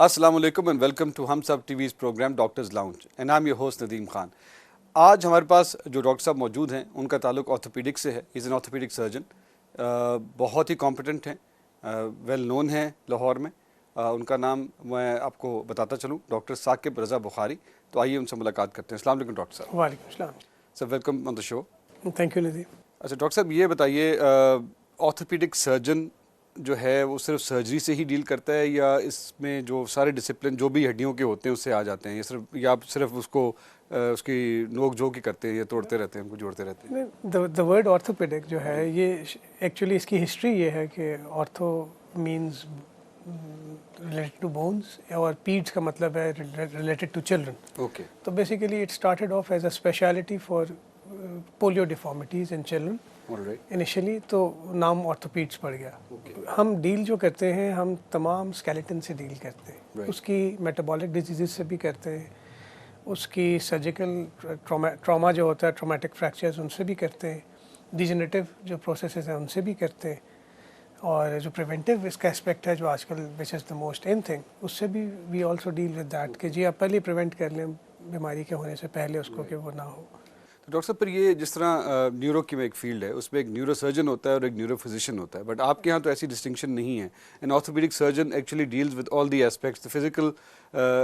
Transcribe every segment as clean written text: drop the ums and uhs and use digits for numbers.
अस्सलाम वालेकुम and welcome to Hum Sab TV's programme doctors lounge and I am your host Nadeem Khan. आज हमारे पास जो डॉक्टर साहब मौजूद हैं उनका ताल्लुक ऑर्थोपीडिक से है। इज़ एन ऑर्थोपीडिक सर्जन, बहुत ही कॉम्पिटेंट हैं, वेल नोन है लाहौर में। उनका नाम मैं आपको बताता चलूँ, डॉक्टर साकिब रज़ा बुखारी। तो आइए उनसे मुलाकात करते हैं। अस्सलाम वालेकुम डॉक्टर साहब। वालेकुम सलाम। Sir welcome on the show. Thank you Nadeem. अच्छा डॉक्टर साहब, ये बताइए, ऑर्थोपीडिक सर्जन जो है वो सिर्फ सर्जरी से ही डील करता है या इसमें जो सारे डिसिप्लिन जो भी हड्डियों के होते हैं उससे आ जाते हैं, या आप सिर्फ उसको उसकी नोक झोंक ही करते हैं या तोड़ते रहते हैं, उनको जोड़ते रहते हैं? द वर्ड ऑर्थोपेडिक जो है ये एक्चुअली इसकी हिस्ट्री ये है कि ortho means related to bones और पीड्स का मतलब है रिलेटेड टू चिल्ड्रन। ओके। तो basically it started off as a speciality for polio deformities in children initially, तो नाम ऑर्थोपीड्स पड़ गया। हम डील जो करते हैं हम तमाम स्केलेटन से डील करते हैं, उसकी मेटाबॉलिक डिजीज़ से भी करते हैं, उसकी सर्जिकल ट्रॉमा जो होता है ट्रॉमेटिक फ्रैक्चर्स उनसे भी करते हैं, डिजेनरेटिव जो प्रोसेसेस हैं उनसे भी करते हैं, और जो प्रिवेंटिव इसका एस्पेक्ट है जो आजकल which is the most in thing, उससे भी we also deal with that कि जी आप पहले प्रिवेंट कर लें बीमारी के होने से पहले उसको कि वो ना हो। तो डॉक्टर साहब, पर ये जिस तरह न्यूरो की में एक फील्ड है उसमें एक न्यूरो सर्जन होता है और एक न्यूरो फिजिशियन होता है, बट आपके यहाँ तो ऐसी डिस्टिंक्शन नहीं है। An orthopaedic surgeon actually deals with all the aspects, the physical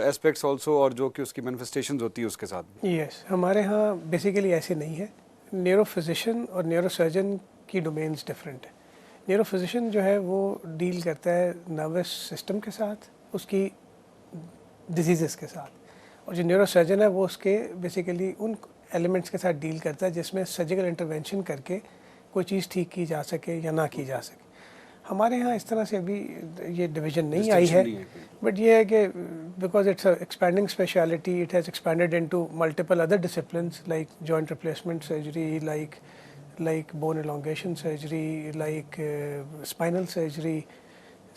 aspects also, और जो कि उसकी मैनिफेस्टेशंस होती है उसके साथ भी। यस, हमारे यहाँ बेसिकली ऐसे नहीं है। न्यूरो फिजिशियन और न्यूरो सर्जन की डोमेन्स डिफरेंट है। न्यूरो फिजिशियन जो है वो डील करता है नर्वस सिस्टम के साथ, उसकी डिजीज़ के साथ, और जो न्यूरो सर्जन है वो उसके बेसिकली उन एलिमेंट्स के साथ डील करता है जिसमें सर्जिकल इंटरवेंशन करके कोई चीज़ ठीक की जा सके या ना की जा सके। हमारे यहाँ इस तरह से अभी ये डिवीज़न नहीं आई है, बट ये है कि because it's expanding speciality, it has expanded into multiple other disciplines like joint replacement surgery, like bone elongation surgery, like spinal surgery.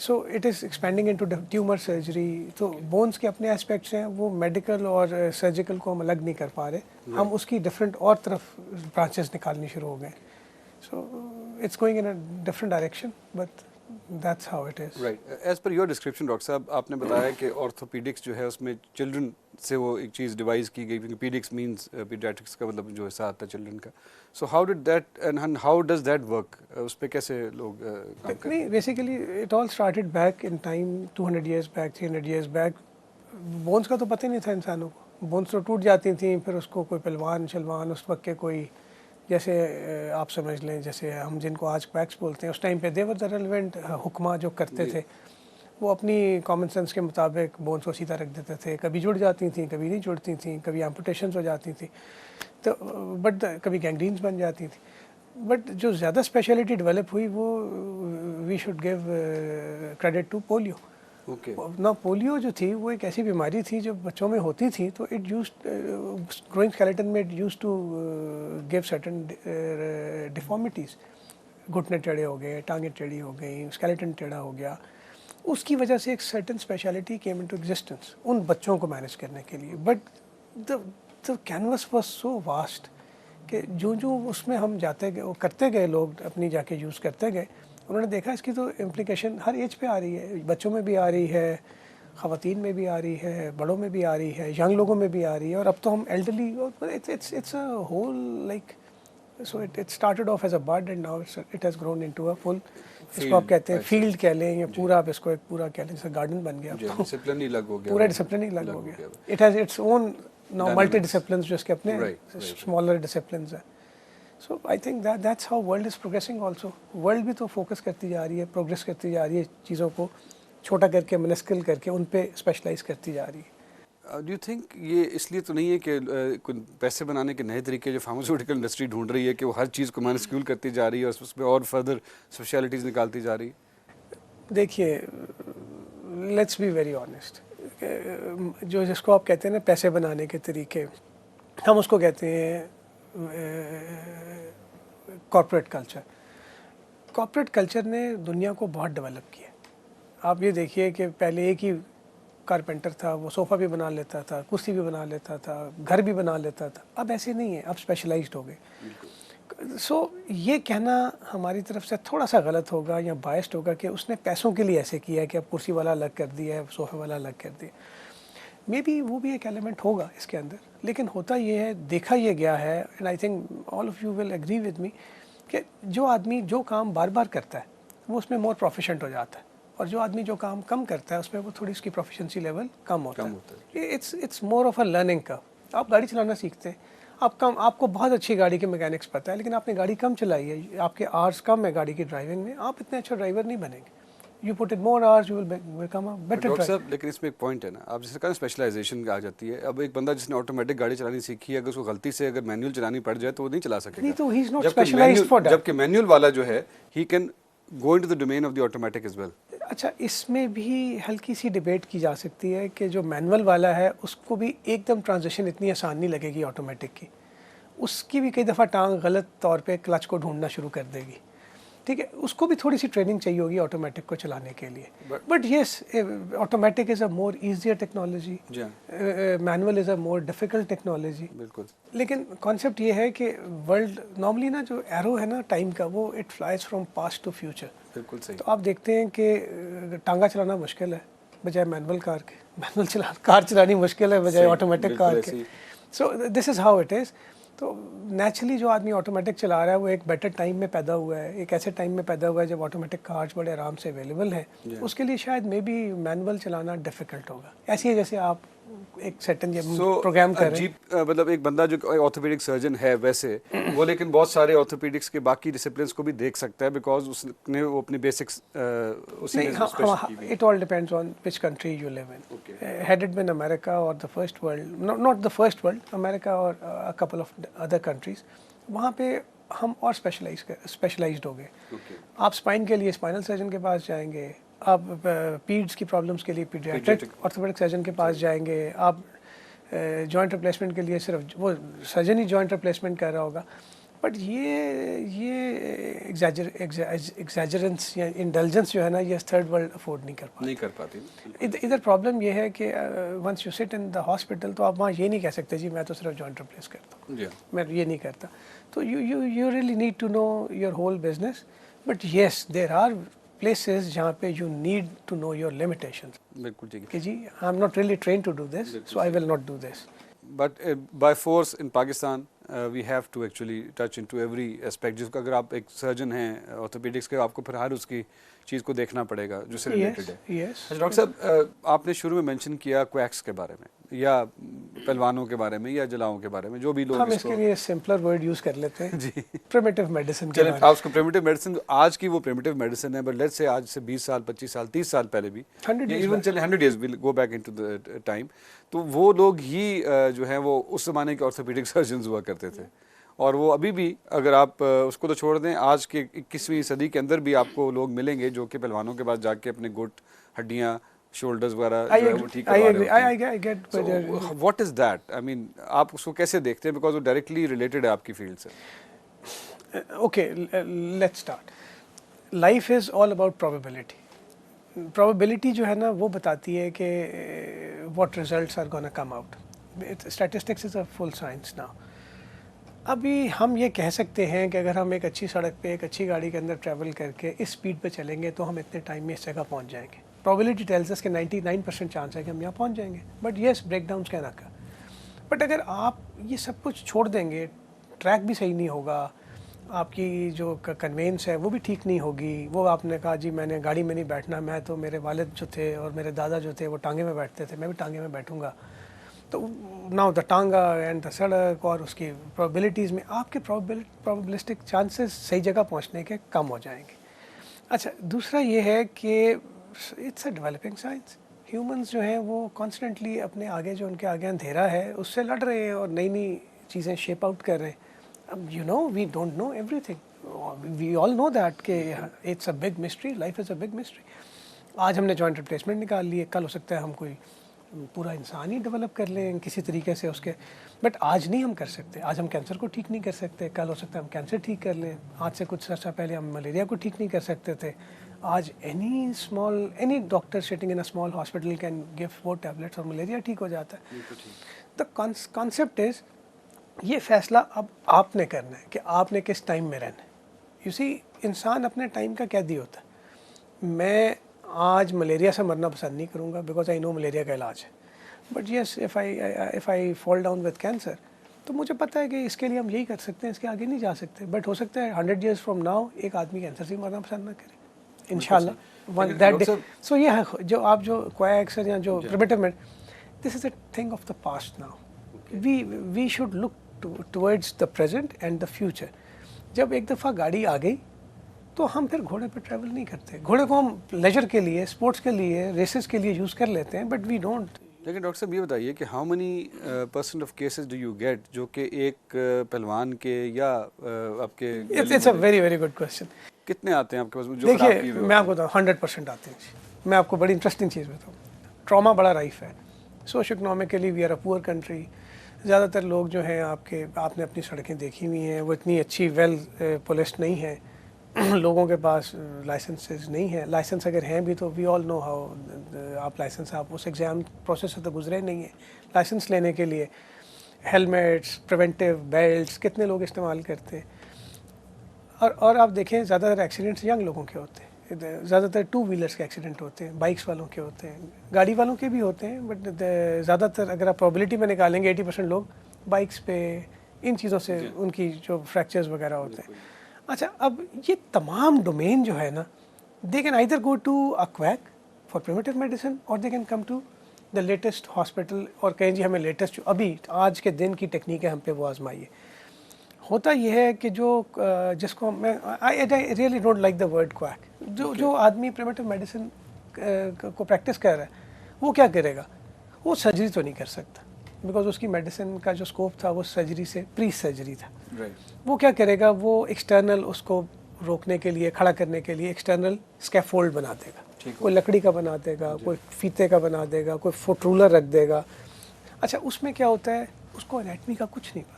So it is expanding into tumor surgery. तो bones के अपने aspects हैं, वो medical और surgical को हम अलग नहीं कर पा रहे, हम उसकी different और तरफ branches निकालनी शुरू हो गए। So it's going in a different direction, but that's how it is. Right. As per your description, doctor साहब, आपने बताया कि ऑर्थोपीडिक्स जो है उसमें चिल्ड्रन से वो एक चीज़ डिवाइस की गई, क्योंकि पीडिक्स मींस पीडियाट्रिक्स का मतलब जो हिस्सा आता है चिल्ड्रन का। So how did that and how does that work? उस पे कैसे लोग काम करते हैं? Basically it all started back in time, 200 years back, 300 years back. Bones का तो पता ही नहीं था इंसानों को, बोन्स तो टूट जाती थी, फिर उसको कोई पहलवान शलवान उस वक्त के कोई, जैसे आप समझ लें जैसे हम जिनको आज क्वैक्स बोलते हैं, उस टाइम पे देवर द रेलेवेंट हुक्मा जो करते थे वो अपनी कॉमन सेंस के मुताबिक बोन्स को सीधा रख देते थे। कभी जुड़ जाती थी, कभी नहीं जुड़ती थी, कभी एम्पुटेशंस हो जाती थी, तो बट कभी गैंग्रीन्स बन जाती थी। बट जो ज़्यादा स्पेशलिटी डेवलप हुई वो we should give credit to polio. ना पोलियो जो थी वो एक ऐसी बीमारी थी जो बच्चों में होती थी, तो इट यूज ग्रोइंग स्केलेटन में it use to give certain deformities. घुटने टेढ़े हो गए, टांगें टेढ़ी हो गई, स्केलेटन टेढ़ा हो गया, उसकी वजह से एक certain speciality came into existence उन बच्चों को मैनेज करने के लिए। But the canvas was so vast कि जो जो उसमें हम जाते गए, वो करते गए, लोग अपनी जाके यूज़ करते गए, उन्होंने देखा इसकी तो इम्प्लीकेशन हर एज पे आ रही है, बच्चों में भी आ रही है, ख़वातीन में भी आ रही है, बड़ों में भी आ रही है, यंग लोगों में भी आ रही है, और अब तो हम elderly, it's a whole like, so it started off as a bud and now it has grown into a full, इसको आप कहते हैं फील्ड कह लें, या पूरा आप इसको एक पूरा कह लें, जैसे गार्डन बन गया, डिसिप्लिन ही अलग हो गया, पूरा डिसिप्लिन ही अलग हो गया। It has its own now multi discipline, जो इसके अपने स्मॉलर डिसिप्लिन हैं। So I think that's how world is progressing also. World भी तो फोकस करती जा रही है, प्रोग्रेस करती जा रही है, चीज़ों को छोटा करके, मिनिस्कल करके उन पे स्पेशलाइज करती जा रही है। डू यू थिंक ये इसलिए तो नहीं है कि कुछ पैसे बनाने के नए तरीके जो फार्मास्यूटिकल इंडस्ट्री ढूंढ रही है कि वो हर चीज़ को माइनस्क्यूल करती जा रही है और उसमें और फर्दर स्पेशलिटीज़ निकालती जा रही है? देखिए, लेट्स बी वेरी ऑनेस्ट, जो जिसको आप कहते हैं ना पैसे बनाने के तरीके, हम उसको कहते हैं कॉर्पोरेट कल्चर। कॉर्पोरेट कल्चर ने दुनिया को बहुत डेवलप किया। आप ये देखिए कि पहले एक ही कारपेंटर था, वो सोफ़ा भी बना लेता था, कुर्सी भी बना लेता था, घर भी बना लेता था। अब ऐसे नहीं है, अब स्पेशलाइज्ड हो गए। सो ये कहना हमारी तरफ से थोड़ा सा गलत होगा या बायस्ड होगा कि उसने पैसों के लिए ऐसे किया है कि अब कुर्सी वाला अलग कर दिया है, सोफे वाला अलग कर दिया। मे बी वो भी एक एलिमेंट होगा इसके अंदर, लेकिन होता ये है, देखा ये गया है, and I think all of you will agree with me, कि जो आदमी जो काम बार बार करता है वो उसमें मोर प्रोफिशेंट हो जाता है, और जो आदमी जो काम कम करता है उसमें वो थोड़ी उसकी प्रोफिशेंसी लेवल कम होता है। It's more of a learning curve. आप गाड़ी चलाना सीखते हैं, आपको बहुत अच्छी गाड़ी के मैकेनिक्स पता है, लेकिन आपने गाड़ी कम चलाई है, आपके आवर्स कम है गाड़ी की ड्राइविंग में, आप इतने अच्छा ड्राइवर नहीं बनेंगे। You put in more hours, you will become a better doctor driver. साहब, लेकिन इसमें एक पॉइंट है ना, आप जैसे कहा स्पेशलाइजेशन आ जाती है। अब एक बंदा जिसने ऑटोमेटिक गाड़ी चलानी सीखी है, अगर उसको गलती से अगर मैनुअल चलानी पड़ जाए तो वो नहीं चला सकेगा। नहीं, तो he is not specialised for that. जबकि मैनुअल वाला जो है, he can go into the domain of the automatic as well. अच्छा, इसमें भी हल्की सी डिबेट की जा सकती है कि जो मैनुअल वाला है उसको भी एकदम ट्रांजिशन इतनी आसान नहीं लगेगी ऑटोमेटिक की, उसकी भी कई दफ़ा टांग गलत तौर पे क्लच को ढूंढना शुरू कर देगी। ठीक है, उसको भी थोड़ी सी ट्रेनिंग चाहिए होगी ऑटोमेटिक को चलाने के लिए। But yes, automatic is a more easier technology, manual is a more difficult technology. बिल्कुल। लेकिन कॉन्सेप्ट ये है कि वर्ल्ड नॉर्मली ना, जो एरो है ना टाइम का, वो it flies from past to future. बिल्कुल सही। तो आप देखते हैं कि टांगा चलाना मुश्किल है बजाय मैनुअल कार के, कार चलानी मुश्किल है बजाय ऑटोमेटिक कार के। So this is how it is. तो नेचुरली जो आदमी ऑटोमेटिक चला रहा है वो एक बेटर टाइम में पैदा हुआ है, एक ऐसे टाइम में पैदा हुआ है जब ऑटोमेटिक कार्स बड़े आराम से अवेलेबल हैं। उसके लिए शायद मे बी मैनुअल चलाना डिफ़िकल्ट होगा। ऐसी है जैसे आप एक सेटन प्रोग्राम कर रहे हैं। मतलब एक बंदा जो ऑर्थोपेडिक सर्जन है वैसे वो, लेकिन बहुत सारे ऑर्थोपेडिक्स के बाकी डिसिप्लिन्स को भी देख सकता है, बिकॉज उसने वो अपनी बेसिक्स उसी में स्पेशल की हुई है। It all depends on which country you live in. Had it been America or the first world, not the first world, America or a couple of other countries, वहाँ पे हम और स्पेशलाइज्ड हो गए। आप स्पाइन के लिए स्पाइनल सर्जन के पास जाएंगे, आप पीड्स की प्रॉब्लम्स के लिए पीडियाट्रिक ऑर्थोपेडिक सर्जन के पास जाएंगे, आप जॉइंट रिप्लेसमेंट के लिए सिर्फ वो सर्जन ही जॉइंट रिप्लेसमेंट कर रहा होगा। बट ये एग्जैजरेंस या इंडल्जेंस जो है ना, ये थर्ड वर्ल्ड अफोर्ड नहीं कर पाती। इधर प्रॉब्लम ये है कि once you sit in the hospital, तो आप वहाँ ये नहीं कह सकते जी मैं तो सिर्फ जॉइंट रिप्लेस करता हूँ, मैं ये नहीं करता। तो you really need to know your whole business. But yes, there are places जहाँ पे you need to know your limitations. बिल्कुल ठीक है कि जी I'm not really trained to do this, so I will not do this. But by force in Pakistan we have to actually touch into every aspect. जिसका अगर आप एक surgeon हैं orthopaedics के, आपको फिर हर उसकी चीज़ को देखना पड़ेगा जो से रिलेटेड है। अच्छा डॉक्टर साहब, आपने शुरू में मेंशन किया क्वैक्स के बारे में या पहलवानों के बारे में या जलाओं के बारे में, जो भी लोग हम इसके लिए सिंपलर वर्ड यूज़ कर लेते हैं जी, प्रिमिटिव मेडिसिन। चलिए, आप उसको प्रिमिटिव मेडिसिन, आज की वो प्रिमिटिव मेडिसिन है, बट लेट्स से आज से 20 साल 25 साल 30 साल पहले भी, 100 years will go back into the time, तो वो लोग ही जो हैं वो उस ज़माने के ऑर्थोपेडिक सर्जन हुआ करते थे। और वो अभी भी, अगर आप उसको तो छोड़ दें, आज के 21वीं सदी के अंदर भी आपको लोग मिलेंगे जो कि पहलवानों के पास जाके अपने गुट, हड्डियाँ, शोल्डर्स वगैरह जो है वो ठीक करवा रहे होते हैं। What is that? I mean, आप उसको कैसे देखते हैं, बिकॉज वो डायरेक्टली रिलेटेड है आपकी फील्ड से। Okay, let's start. Life is all about probability. Probability जो है ना, वो बताती है कि what results are gonna come out. Statistics is a full science now. अभी हम ये कह सकते हैं कि अगर हम एक अच्छी सड़क पे एक अच्छी गाड़ी के अंदर ट्रैवल करके इस स्पीड पे चलेंगे तो हम इतने टाइम में इस जगह पहुंच जाएंगे। प्रोबेबिलिटी टेल्स अस कि 99% चांस है कि हम यहाँ पहुंच जाएंगे, बट येस, ब्रेकडाउन्स कहना का। बट अगर आप ये सब कुछ छोड़ देंगे, ट्रैक भी सही नहीं होगा, आपकी जो कन्वेंस है वो भी ठीक नहीं होगी। वो आपने कहा जी मैंने गाड़ी में नहीं बैठना, मैं तो मेरे वालिद जो थे और मेरे दादा जो थे वो टांगे में बैठते थे, मैं भी टांगे में बैठूंगा। तो नाउ द टांगा एंड द सड़क और उसकी प्रोबेबिलिटीज़ में आपके प्रोबेबिलिस्टिक चांसेस सही जगह पहुंचने के कम हो जाएंगे। अच्छा, दूसरा ये है कि it's a developing science. Humans जो हैं वो कॉन्स्टेंटली अपने आगे, जो उनके आगे अंधेरा है उससे लड़ रहे हैं और नई नई चीज़ें शेप आउट कर रहे हैं। अब you know, we don't know everything, we all know that कि it's a big mystery, life is a big mystery. आज हमने जॉइंट रिप्लेसमेंट निकाल लिए, कल हो सकता है हम कोई पूरा इंसान ही डेवलप कर लें किसी तरीके से उसके, बट आज नहीं हम कर सकते। आज हम कैंसर को ठीक नहीं कर सकते, कल हो सकता है हम कैंसर ठीक कर लें। आज से कुछ अर्सा पहले हम मलेरिया को ठीक नहीं कर सकते थे। आज any doctor sitting in a small hospital can give 4 tablets और मलेरिया ठीक हो जाता है। द कॉन्सेप्ट इज़ ये फैसला अब आपने करना है कि आपने किस टाइम में रहना है। यू सी, इंसान अपने टाइम का कैदी होता है। मैं आज मलेरिया से मरना पसंद नहीं करूँगा बिकॉज आई नो मलेरिया का इलाज है, but yes if I fall down with cancer, तो मुझे पता है कि इसके लिए हम यही कर सकते हैं, इसके आगे नहीं जा सकते। बट हो सकता है 100 years फ्रॉम नाउ एक आदमी कैंसर से मरना पसंद ना करे, इंशाल्लाह वन दैट डे। सो ये है जो आप जो क्वाक्स या जो प्रिमिटिव में, this is a thing of the past now. We should look towards the present and the future. जब एक दफ़ा गाड़ी आ गई तो हम फिर घोड़े पे ट्रैवल नहीं करते। घोड़े को हम लेजर के लिए, स्पोर्ट्स के लिए, रेसेस के लिए यूज़ कर लेते हैं, बट वी डोंट। लेकिन डॉक्टर साहब ये बताइए कि how many percent of cases do you get जो कि एक पहलवान के या आपके it's a very very good question. कितने आते हैं आपके पास जो खराब किए देखिए हुए मैं आपको बताऊँ 100% आते हैं। मैं आपको बड़ी इंटरेस्टिंग चीज़ बताऊँ, ट्रॉमा बड़ा राइफ है। Socio economically we are a poor country. ज़्यादातर लोग जो हैं आपने अपनी सड़कें देखी हुई हैं, वो इतनी अच्छी वेल पुलिस्ड नहीं है। लोगों के पास लाइसेंसेस नहीं है। लाइसेंस अगर हैं भी तो वी ऑल नो हाउ, आप लाइसेंस आप उस एग्ज़ाम प्रोसेस से तो गुजरे नहीं है। लाइसेंस लेने के लिए हेलमेट्स, प्रिवेंटिव बेल्ट्स कितने लोग इस्तेमाल करते हैं। और आप देखें ज़्यादातर एक्सीडेंट्स यंग लोगों के होते हैं। ज़्यादातर टू व्हीलर्स के एक्सीडेंट होते हैं, बाइक्स वालों के होते हैं, गाड़ी वालों के भी होते हैं, बट ज़्यादातर अगर आप प्रोबेबिलिटी में निकालेंगे 80% लोग बाइक्स पे, इन चीज़ों से उनकी जो फ्रैक्चर्स वगैरह होते हैं। अच्छा, अब ये तमाम डोमेन जो है ना, they can either go to a quack for primitive medicine or they can come to the latest hospital और कहें जी हमें लेटेस्ट जो अभी आज के दिन की टेक्निक है हम पे वो आजमाइए। होता यह है कि जो जिसको मैं आई really don't like the word quack, जो आदमी प्रिमिटिव मेडिसिन को प्रैक्टिस कर रहा है वो क्या करेगा? वो सर्जरी तो नहीं कर सकता बिकॉज उसकी मेडिसिन का जो स्कोप था वो सर्जरी से प्री सर्जरी था। वो क्या करेगा? वो एक्सटर्नल उसको रोकने के लिए, खड़ा करने के लिए एक्सटर्नल स्कैफोल्ड बना देगा। कोई लकड़ी का बना देगा, कोई फीते का बना देगा, कोई फुट रूलर रख देगा। अच्छा, उसमें क्या होता है? उसको एनाटमी का कुछ नहीं पता।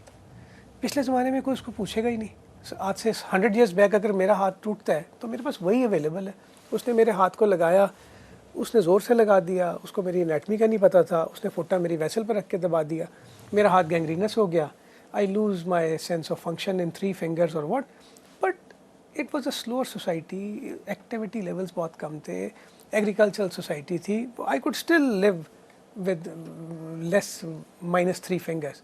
पिछले ज़माने में कोई उसको पूछेगा ही नहीं। आज से 100 years बैक अगर मेरा हाथ टूटता है तो मेरे पास वही अवेलेबल है। उसने मेरे हाथ को लगाया, उसने ज़ोर से लगा दिया, उसको मेरी एनाटमी का नहीं पता था, उसने फुट्टा मेरी वेसल पर रख के दबा दिया, मेरा हाथ गैंग्रीनस हो गया, आई loose my sense of function in 3 fingers और what. But it was a slower society, activity levels बहुत कम थे, एग्रीकल्चरल सोसाइटी थी। I could still live with less -3 fingers,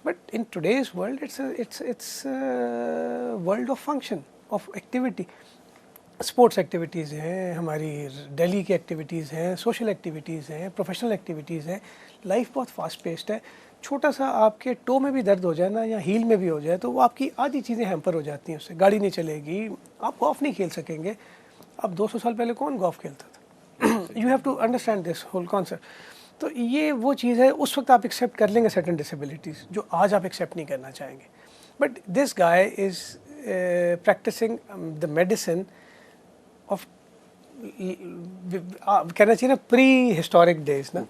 but in today's world it's a world of function, of activity. Sports activities हैं हमारी, दिल्ली की activities हैं, social activities हैं, professional activities हैं। Life बहुत फास्ट पेस्ड है। छोटा सा आपके टो में भी दर्द हो जाए ना, या हील में भी हो जाए, तो वो आपकी आधी चीज़ें हैम्पर हो जाती हैं। उससे गाड़ी नहीं चलेगी, आप गोल्फ नहीं खेल सकेंगे। अब 200 साल पहले कौन गोल्फ खेलता था? You have to understand this whole concept. तो ये वो चीज़ है, उस वक्त आप एक्सेप्ट कर लेंगे सर्टेन डिसेबिलिटीज़ जो आज आप एक्सेप्ट नहीं करना चाहेंगे। But this guy is practising the medicine of, कहना चाहिए ना, प्री हिस्टोरिक डेज ना,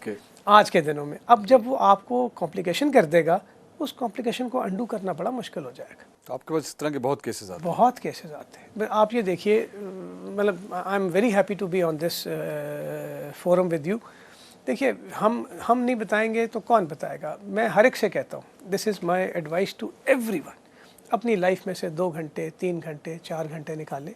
आज के दिनों में। अब जब वो आपको कॉम्प्लिकेशन कर देगा, उस कॉम्प्लिकेशन को अंडू करना बड़ा मुश्किल हो जाएगा। तो आपके पास इस तरह के बहुत केसेस आते हैं? बहुत केसेस आते हैं। आप ये देखिए, मतलब I am very happy to be on this forum with you. देखिए, हम नहीं बताएंगे तो कौन बताएगा? मैं हर एक से कहता हूँ, this is my advice to everyone, अपनी लाइफ में से 2 घंटे, 3 घंटे, 4 घंटे निकालें,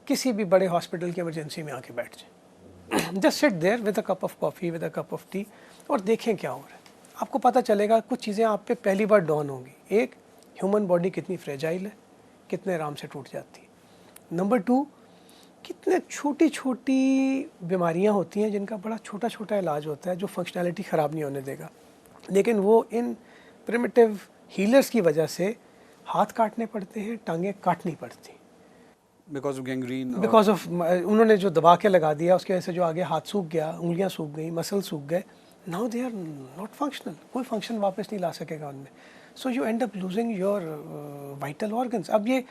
किसी भी बड़े हॉस्पिटल की इमरजेंसी में आके बैठ जाए। Just sit there with a cup of coffee, with a cup of tea, और देखें क्या हो रहा है। आपको पता चलेगा, कुछ चीज़ें आप पे पहली बार डॉन होंगी। एक, ह्यूमन बॉडी कितनी फ्रेजाइल है, कितने आराम से टूट जाती है। नंबर 2, कितने छोटी छोटी बीमारियां होती हैं जिनका बड़ा छोटा छोटा इलाज होता है, जो फंक्शनैलिटी ख़राब नहीं होने देगा, लेकिन वो इन प्रिमिटिव हीलर्स की वजह से हाथ काटने पड़ते हैं, टांगें काटनी पड़ती, because of gangrene, because of उन्होंने जो दबा के लगा दिया, उसकी वजह से जो आगे हाथ सूख गया, उंगलियां सूख गई, मसल सूख गए। Now they are not functional, कोई फंक्शन वापस नहीं ला सकेगा उनमें। So you end up losing your vital organs. अब ये,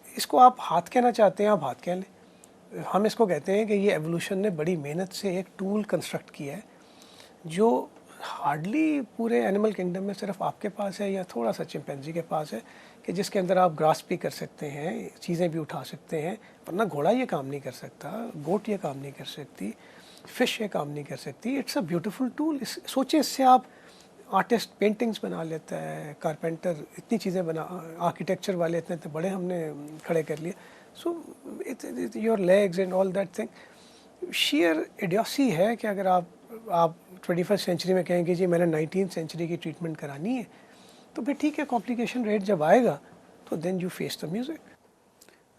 इसको आप हाथ कहना चाहते हैं, आप हाथ कह लें। हम इसको कहते हैं कि ये एवोल्यूशन ने बड़ी मेहनत से एक टूल कंस्ट्रक्ट किया है जो हार्डली पूरे एनिमल किंगडम में सिर्फ आपके पास है, या थोड़ा सा चिंपैंजी के पास है, कि जिसके अंदर आप ग्रास भी कर सकते हैं, चीज़ें भी उठा सकते हैं। वरना घोड़ा ये काम नहीं कर सकता, गोट ये काम नहीं कर सकती, फ़िश ये काम नहीं कर सकती। It's a beautiful tool. सोचिए, इससे आप आर्टिस्ट पेंटिंग्स बना लेता है, कारपेंटर इतनी चीज़ें बना, आर्किटेक्चर वाले इतने इतने बड़े हमने खड़े कर लिए. So it's your legs and all that thing sheer idiocy है कि अगर आप 21st सेंचुरी में कहेंगे जी मैंने 19th सेंचुरी की ट्रीटमेंट करानी है, तो फिर ठीक है, कॉम्प्लिकेशन रेट जब आएगा तो then you face the music.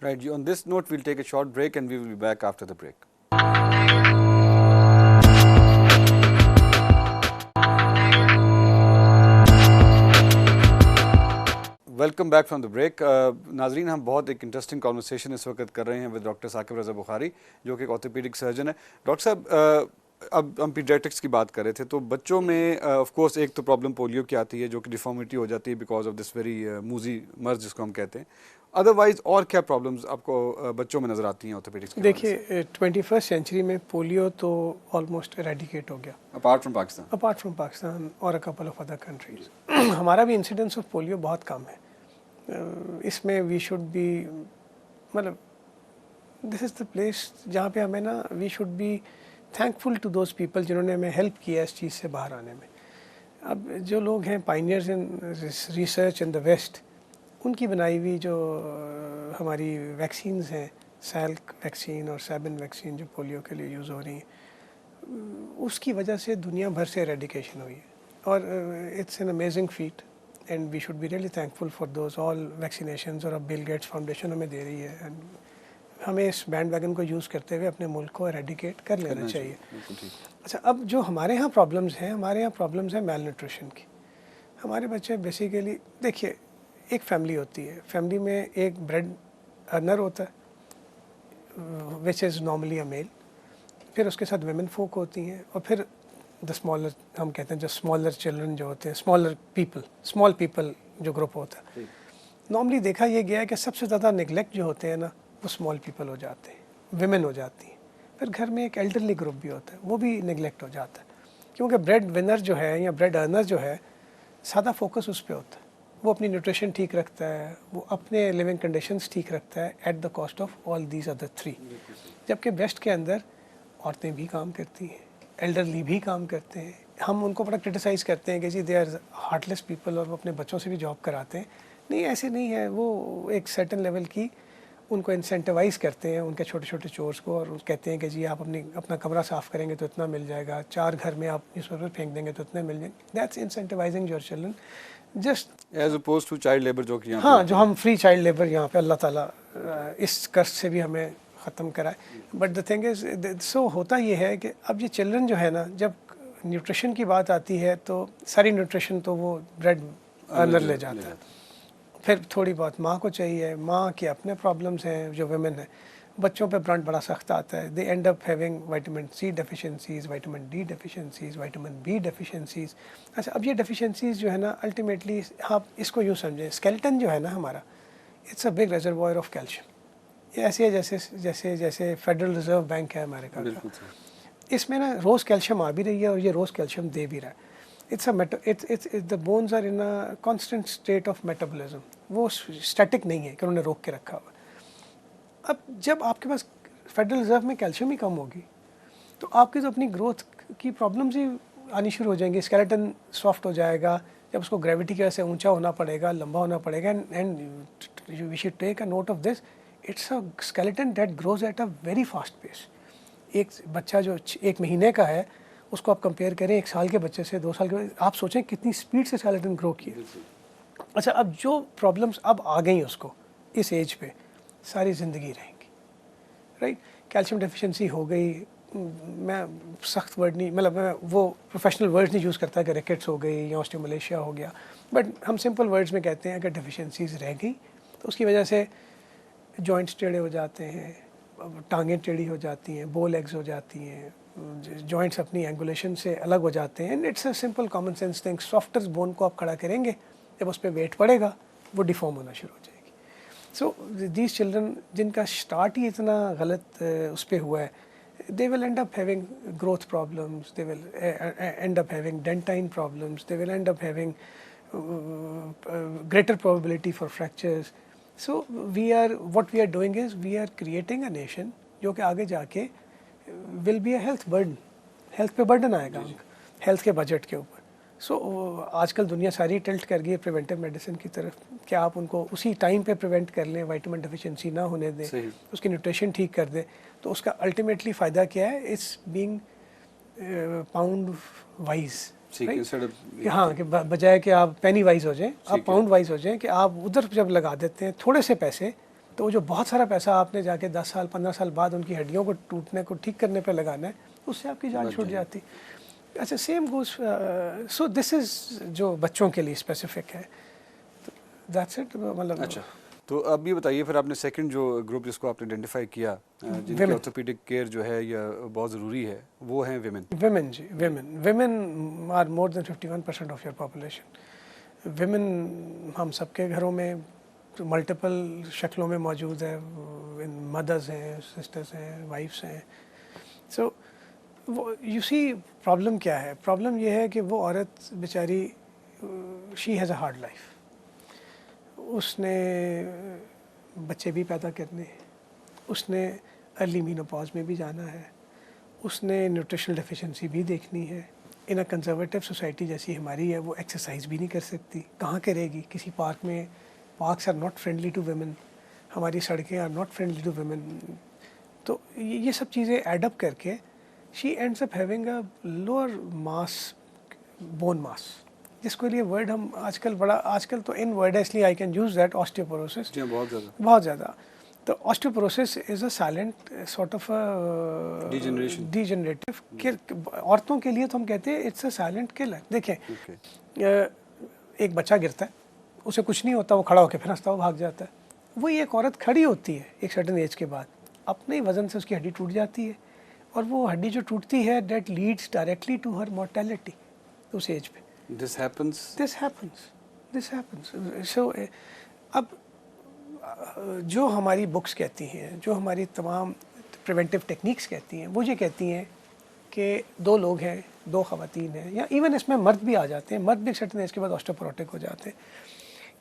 Right. On this note, we'll take a short break and we will be back after the break. Welcome back from the break. नाजरीन, हम बहुत एक इंटरेस्टिंग कॉन्वर्सेशन इस वक्त कर रहे हैं विद डॉक्टर साकिब रज़ा बुखारी, जो कि एक ऑर्थोपेडिक सर्जन है. डॉक्टर साहब, अब हम पीडियाट्रिक्स की बात कर रहे थे, तो बच्चों में ऑफ कोर्स एक तो प्रॉब्लम पोलियो की आती है, जो कि डिफॉर्मिटी हो जाती है बिकॉज ऑफ दिस वेरी मूजी मर्ज जिसको हम कहते हैं. अदरवाइज और क्या प्रॉब्लम्स आपको बच्चों में नज़र आती हैं ऑर्थोपेडिक्स की? देखिए 21st सेंचुरी में पोलियो तो ऑलमोस्ट एरेडिकेट हो गया, अपार्ट फ्रॉम पाकिस्तान और a couple of other countries. हमारा भी इंसिडेंस ऑफ पोलियो बहुत कम है. इसमें वी शुड बी, मतलब दिस इज़ द प्लेस जहाँ पे हमें ना we should be thankful to those people जिन्होंने हमें हेल्प किया इस चीज़ से बाहर आने में. अब जो लोग हैं pioneers in research in the west, उनकी बनाई हुई जो हमारी वैक्सीन्स हैं, सैल्क वैक्सीन और सैबिन वैक्सीन जो पोलियो के लिए यूज़ हो रही हैं, उसकी वजह से दुनिया भर से एरेडिकेशन हुई है. और it's an amazing feat and we should be really thankful for those all vaccinations. और अब बिल गेट्स फाउंडेशन हमें दे रही है, एंड हमें इस बैंड वैगन को यूज़ करते हुए अपने मुल्क को एरेडिकेट कर लेना चाहिए. अच्छा, अब जो हमारे यहाँ प्रॉब्लम्स हैं मेल न्यूट्रिशन की. हमारे बच्चे बेसिकली, देखिए एक फैमिली होती है, फैमिली में एक ब्रेड अर्नर होता है which is normally a male, फिर उसके साथ वेमेन फोक होती हैं, और फिर द स्मॉलर, हम कहते हैं जो स्मॉलर चिल्ड्रन जो होते हैं, स्मॉल पीपल जो ग्रुप होता है. नॉर्मली देखा ये गया है कि सबसे ज़्यादा निगलेक्ट जो होते हैं ना, वो स्मॉल पीपल हो जाते हैं, विमेन हो जाती हैं. फिर घर में एक एल्डरली ग्रुप भी होता है, वो भी निगलेक्ट हो जाता है, क्योंकि ब्रेड विनर जो है या ब्रेड अर्नर जो है, सादा फोकस उस पर होता है. वो अपनी न्यूट्रिशन ठीक रखता है, वो अपने लिविंग कंडीशंस ठीक रखता है at the cost of all these other three. जबकि वेस्ट के अंदर औरतें भी काम करती हैं, एल्डरली भी काम करते हैं. हम उनको बड़ा क्रिटिसाइज़ करते हैं कि जी दे आर हार्टलेस पीपल, और वो अपने बच्चों से भी जॉब कराते हैं. नहीं, ऐसे नहीं है. वो एक सर्टेन लेवल की उनको इंसेंटिवाइज करते हैं, उनके छोटे छोटे चोर्स को, और कहते हैं कि जी आप अपना कमरा साफ़ करेंगे तो इतना मिल जाएगा, 4 घर में आप न्यूज़पेपर फेंक देंगे तो इतने मिल जाएंगे. That's incentivising your children just as opposed to child labour, जो कि हाँ, जो हम फ्री चाइल्ड लेबर यहाँ पे अल्लाह ताला इस कर्ज से भी हमें ख़त्म कराए. बट द थिंग इज़, सो होता ये है कि अब ये चिल्ड्रन जो है ना, जब न्यूट्रिशन की बात आती है तो सारी न्यूट्रिशन तो वो ब्रेड अर्नर ले जाता है. फिर थोड़ी बहुत माँ को चाहिए, माँ के अपने प्रॉब्लम्स हैं, जो वुमेन है, बच्चों पे ब्रांड बड़ा सख्त आता है. They end up having vitamin C deficiencies, vitamin D deficiencies, vitamin B deficiencies. अच्छा, अब ये डेफिशिएंसीज जो है ना, अल्टीमेटली आप इसको यूँ समझें, स्केलेटन जो है ना हमारा, it's a big reservoir of calcium. ये ऐसी है जैसे फेडरल रिजर्व बैंक है अमेरिका का. इसमें ना रोज़ कैल्शियम आ भी रही है और ये रोज़ कैल्शियम दे भी रहा है. it's the bones are in a constant state of metabolism. वो स्टैटिक नहीं है कि उन्होंने रोक के रखा हुआ. अब जब आपके पास फेडरल रिजर्व में कैल्शियम ही कम होगी तो आपकी तो अपनी ग्रोथ की प्रॉब्लम्स ही आनी शुरू हो जाएंगी. स्केलेटन सॉफ्ट हो जाएगा, जब उसको ग्रेविटी की वजह से ऊंचा होना पड़ेगा, लंबा होना पड़ेगा. And we should take a note of this, it's a skeleton that grows at a very fast pace. एक बच्चा जो 1 महीने का है उसको आप कंपेयर करें 1 साल के बच्चे से, 2 साल के, आप सोचें कितनी स्पीड से स्केलेटन ग्रो किया. अच्छा, अब जो प्रॉब्लम्स अब आ गई उसको इस एज पे, सारी ज़िंदगी रहेंगी. राइट, कैल्शियम डेफिशिएंसी हो गई. मैं सख्त वर्ड नहीं, मतलब मैं वो प्रोफेशनल वर्ड्स नहीं यूज़ करता कि रिकेट्स हो गई या ऑस्टियोमलेशिया हो गया, बट हम सिंपल वर्ड्स में कहते हैं अगर डेफिशिएंसीज रह गई तो उसकी वजह से जॉइंट्स टेढ़े हो जाते हैं, टांगें टेढ़ी हो जाती हैं, बो लेग्स हो जाती हैं, जॉइंट्स अपनी एंगुलेशन से अलग हो जाते हैं. And it's a simple common sense thing. Softer bone को आप खड़ा करेंगे, जब उस पर वेट पड़ेगा वो डिफॉर्म होना शुरू हो जाएगी. सो दीज चिल्ड्रन जिनका स्टार्ट ही इतना गलत उस पर हुआ है, they will end up having growth problems, they will end up having dentine problems, they will end up having greater probability for fractures. So what we are doing is we are creating a nation जो कि आगे जाके will be a health burden. Health पे burden आएगा health के budget के ऊपर. सो आजकल दुनिया सारी टिल्ट कर गई है प्रिवेंटिव मेडिसिन की तरफ कि आप उनको उसी टाइम पे प्रिवेंट कर लें, विटामिन डेफिशिएंसी ना होने दें, सही। उसकी न्यूट्रिशन ठीक कर दें, तो उसका अल्टीमेटली फ़ायदा क्या है? इट्स बीइंग पाउंड वाइज, ठीक है, instead of कि हाँ, कि बजाय कि आप पेनी वाइज हो जाएं, आप पाउंड वाइज हो जाएं, कि आप उधर जब लगा देते हैं थोड़े से पैसे, तो वो जो बहुत सारा पैसा आपने जाके 10 साल 15 साल बाद उनकी हड्डियों को टूटने को ठीक करने पे लगाना है, उससे आपकी जान छूट जाती। अच्छा, same goes, so this is जो बच्चों के लिए स्पेसिफिक है, दैट्स इट। मतलब अच्छा, तो अब ये बताइए फिर आपने सेकंड जो ग्रुप जिसको आपने आइडेंटिफाई किया जिनकी ऑर्थोपेडिक केयर जो है या बहुत ज़रूरी है, वो हैं विमेन। विमेन जी, women are more than 51% of your population. Women हम सबके घरों में मल्टीपल शक्लों में मौजूद है, मदर्स हैं, सिस्टर्स हैं, वाइफ्स हैं। सो वो यू सी प्रॉब्लम क्या है? प्रॉब्लम ये है कि वो औरत बेचारी, she has a hard life. उसने बच्चे भी पैदा करने, उसने अर्ली मीनोपॉज में भी जाना है, उसने न्यूट्रिशनल डेफिशिएंसी भी देखनी है। इन अ कंजर्वेटिव सोसाइटी जैसी हमारी है, वो एक्सरसाइज भी नहीं कर सकती, कहाँ करेगी? किसी पार्क में, parks are not friendly to women, हमारी सड़कें are not friendly to women. तो ये सब चीज़ें एडअप करके she ends up having a lower mass, bone mass, जिसके लिए वर्ड हम आजकल तो इन वर्ड है, इसलिए I can use that, osteoporosis. बहुत ज़्यादा। तो osteoporosis is a silent sort of degenerative. औरतों के लिए तो हम कहते हैं इट्स अ साइलेंट किलर। देखें, एक बच्चा गिरता है, उसे कुछ नहीं होता, वो खड़ा होकर फिर हंसता, वो भाग जाता है। वही एक औरत खड़ी होती है एक सर्टेन एज के बाद, अपने ही वजन से उसकी हड्डी टूट जाती है, और वो हड्डी जो टूटती है that leads directly to her mortality उस एज पे। This happens. सो अब जो हमारी बुक्स कहती हैं, जो हमारी तमाम प्रिवेंटिव टेक्निक्स कहती हैं, वो ये कहती हैं कि दो लोग हैं, दो ख़वातीन हैं, या इवन इसमें मर्द भी आ जाते हैं, मर्द भी एक सर्टेन एज के बाद ऑस्टियोपोरोटिक हो जाते हैं,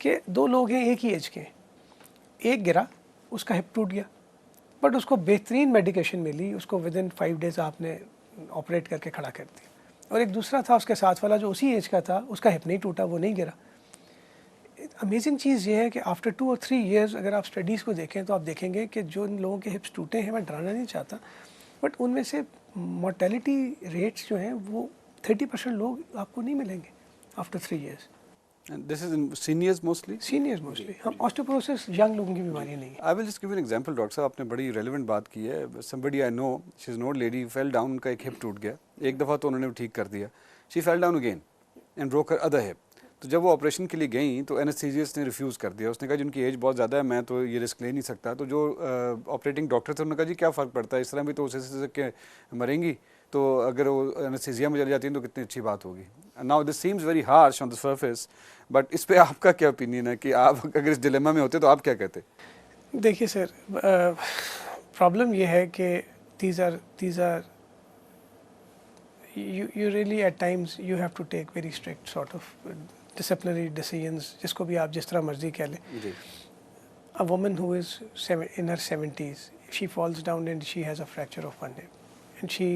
कि दो लोग हैं एक ही एज के, एक गिरा, उसका हिप टूट गया, बट उसको बेहतरीन मेडिकेशन मिली, उसको विद इन 5 डेज़ आपने ऑपरेट करके खड़ा कर दिया। और एक दूसरा था उसके साथ वाला जो उसी एज का था, उसका हिप नहीं टूटा, वो नहीं गिरा। अमेजिंग चीज़ ये है कि आफ्टर 2 और 3 ईयर्स अगर आप स्टडीज़ को देखें तो आप देखेंगे कि जो इन लोगों के हिप्स टूटे हैं, मैं डराना नहीं चाहता, बट उनमें से मोर्टेलिटी रेट्स जो हैं वो 30% लोग आपको नहीं मिलेंगे after 3 years. And this is in seniors mostly? Seniors mostly. हम ऑस्टियोपोरोसिस यंग लोगों की बीमारी नहीं है। I will just give you an example, doctor साहब, आपने बड़ी relevant बात की है। Somebody I know, she is an old lady, fell down, उनका एक hip टूट गया, एक दफ़ा तो उन्होंने ठीक कर दिया, she fell down again and broke her other hip। तो जब वो ऑपरेशन के लिए गई तो एनेस्थीसिस्ट ने रिफ्यूज़ कर दिया, उसने कहा जिनकी एज बहुत ज़्यादा है, मैं तो ये रिस्क ले नहीं सकता। तो जो ऑपरेटिंग डॉक्टर थे उन्होंने कहा जी क्या फ़र्क पड़ता है, इस तरह भी तो उसे के मरेंगी, तो अगर वो एनेस्थीसिया में चली जाती है तो कितनी अच्छी बात होगी। Now this seems very harsh on the surface, but इस पे आपका क्या ओपिनियन है कि आप अगर इस डिलेमा में होते तो आप क्या कहते? देखिए सर, प्रॉब्लम ये है कि these are you really at times you have to take very strict sort of disciplinary decisions, जिसको भी आप जिस तरह मर्जी कह लें। A woman who is in her 70s, she falls down and she has a fracture of one hip, and she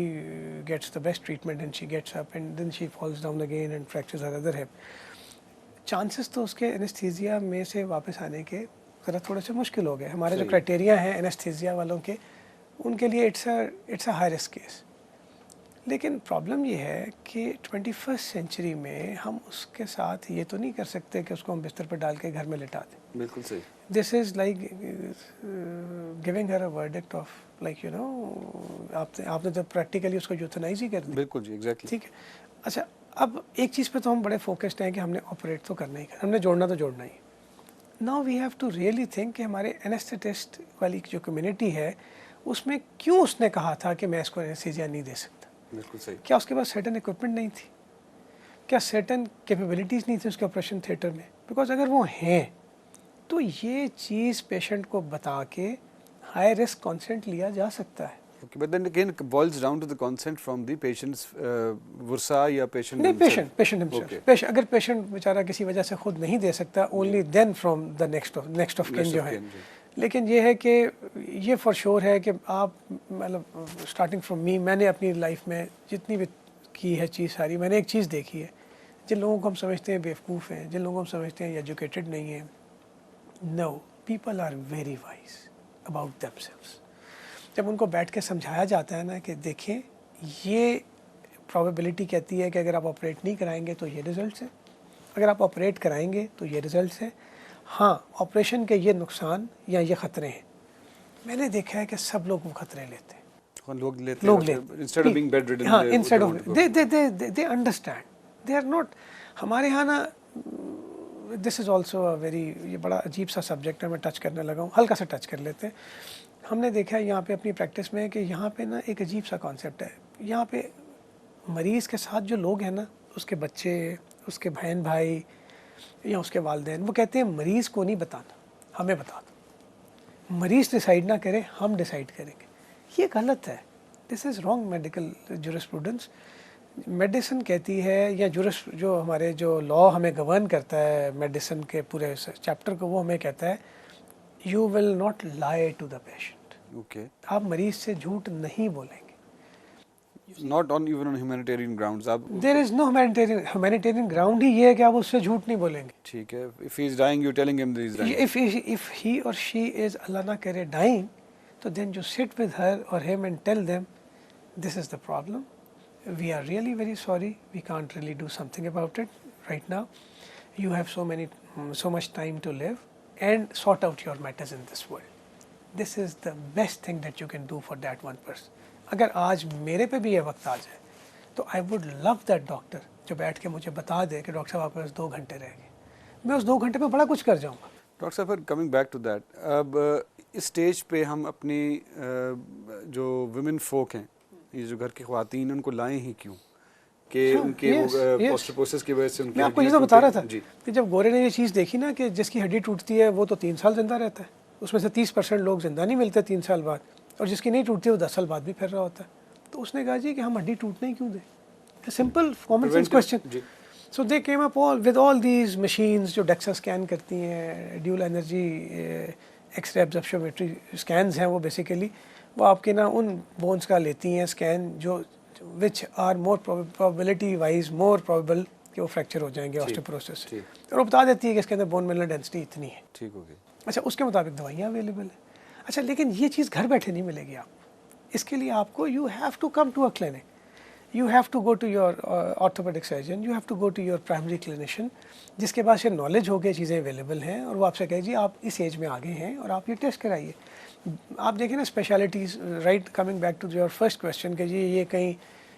gets the best treatment and she gets up and then she falls down again and fractures her other hip. Chances तो उसके anaesthesia में से वापस आने के ज़रा थोड़े से मुश्किल हो गए। हमारे जो क्राइटेरिया हैं एनेस्थीसिया वालों के, उनके लिए it's a high risk case. लेकिन प्रॉब्लम ये है कि 21st सेंचुरी में हम उसके साथ ये तो नहीं कर सकते कि उसको हम बिस्तर पर डाल के घर में लिटा दें। बिल्कुल सही। This is like giving her a verdict of like you know, आपने तो प्रैक्टिकली उसको यूथनाइज ही कर दिया। बिल्कुल जी, एग्जैक्टली। ठीक है। अच्छा, अब एक चीज़ पे तो हम बड़े फोकस्ड हैं कि हमने ऑपरेट तो करना ही करना, हमने जोड़ना तो जोड़ना ही। Now we have to really think कि हमारे एनेस्थेटिस्ट वाली जो कम्युनिटी है उसमें क्यों उसने कहा था कि मैं इसको एनेस्थीसिया नहीं दे सकता। बिल्कुल सही। क्या उसके पास सर्टेन इक्विपमेंट नहीं थी? क्या सर्टेन कैपेबिलिटीज़ नहीं थी उसके ऑपरेशन थिएटर में? बिकॉज अगर वो हैं तो ये चीज़ पेशेंट को बता के हाई रिस्क कंसेंट लिया जा सकता है। Okay, but then again it boils down to the consent from the patient's वर्सा या patient नहीं, himself. Patient himself. अगर पेशेंट बेचारा किसी वजह से खुद नहीं दे सकता, only then from the next of kin जो है। लेकिन ये है कि ये फॉर श्योर है कि आप मतलब स्टार्टिंग फ्रॉम मी, मैंने अपनी लाइफ में जितनी भी की है चीज़ सारी, मैंने एक चीज़ देखी है, जिन लोगों को हम समझते हैं बेवकूफ़ हैं, जिन लोगों को हम समझते हैं एजुकेटेड नहीं हैं, no, people are very wise about themselves. जब उनको बैठ के समझाया जाता है ना कि देखें, ये प्रोबेबिलिटी कहती है कि अगर आप ऑपरेट नहीं कराएंगे तो ये रिज़ल्ट्स हैं, अगर आप ऑपरेट कराएंगे तो ये रिज़ल्ट्स हैं। हाँ, ऑपरेशन के ये नुकसान या ये ख़तरे हैं। मैंने देखा है कि सब लोग वो ख़तरे लेते हैं। लोग लेते हैं इंस्टेड ऑफ बीइंग बेडरिडन, हाँ, instead of they understand, they are not. हमारे यहाँ ना, this is also a very, ये बड़ा अजीब सा सब्जेक्ट है, मैं टच करने लगा हूँ, हल्का सा टच कर लेते हैं। हमने देखा है यहाँ पे अपनी प्रैक्टिस में कि यहाँ पे ना एक अजीब सा कॉन्सेप्ट है। यहाँ पे मरीज़ के साथ जो लोग हैं ना, उसके बच्चे, उसके बहन भाई या उसके वालिदैन, वो कहते हैं मरीज़ को नहीं बताना, हमें बता दो, मरीज़ डिसाइड ना करे, हम डिसाइड करेंगे। ये गलत है, this is wrong medical jurisprudence. Medicine कहती है, या जो हमारे जो लॉ हमें गवर्न करता है मेडिसिन के पूरे चैप्टर को, वो हमें कहता है you will not lie to the patient. Okay, आप मरीज़ से झूठ नहीं बोलेंगे। Not on even on humanitarian grounds. आप there is no humanitarian ground ही ये है कि आप उससे झूठ नहीं बोलेंगे। ठीक है, if he is dying you telling him that he is dying. If he or she is, Allah ना करे, dying, तो then you sit with her or him and tell them this is the problem, we are really very sorry, we can't really do something about it right now, you have so much time to live and sort out your matters in this world. This is the best thing that you can do for that one person. अगर आज मेरे पे भी ये वक्त आ जाए तो I would love that doctor जो बैठ के मुझे बता दे कि डॉक्टर साहब आपके पास 2 घंटे रह गए, मैं उस 2 घंटे में बड़ा कुछ कर जाऊँगा। डॉक्टर साहब, फिर कमिंग बैक टू दैट, अब इस स्टेज पे हम अपनी जो वुमेन फोक हैं, ये जो घर की ख्वातीन, उनको लाएं ही क्यों? कि उनके पोस्टरपोसिस की वजह से उनके, मैं आपको ये तो बता रहा था कि जब गोरे ने ये चीज़ देखी ना कि जिसकी हड्डी टूटती है वो तो 3 साल जिंदा रहता है, उसमें से 30% लोग जिंदा नहीं मिलते 3 साल बाद, और जिसकी नहीं टूटती वो 10 साल बाद भी फिर रहा होता है। तो उसने कहा जी कि हम हड्डी टूटने ही क्यों दें, simple common sense question. So they came up with all these machines जो डेक्सा स्कैन करती हैं, ड्यूल एनर्जी एक्सरे एब्जॉर्प्शोमेट्री स्कैन्स हैं, वो बेसिकली वो आपके ना उन बोन्स का लेती हैं स्कैन जो which are more probability wise more probable कि वो फ्रैक्चर हो जाएंगे ऑस्टियोपोरोसिस से, और वो बता देती है कि इसके अंदर बोन मिनरल डेंसिटी इतनी है। ठीक हो गई। अच्छा, उसके मुताबिक दवाइयाँ अवेलेबल है। अच्छा, लेकिन ये चीज़ घर बैठे नहीं मिलेगी आपको, इसके लिए आपको you have to come to a clinic, you have to go to your orthopedic surgeon, you have to go to your primary clinician, जिसके पास ये नॉलेज हो गई, चीज़ें अवेलेबल हैं, और वो आपसे कहे जी आप इस एज में आगे हैं और आप ये टेस्ट कराइए। आप देखें ना specialities, right, coming back to your first question कि जी ये कहीं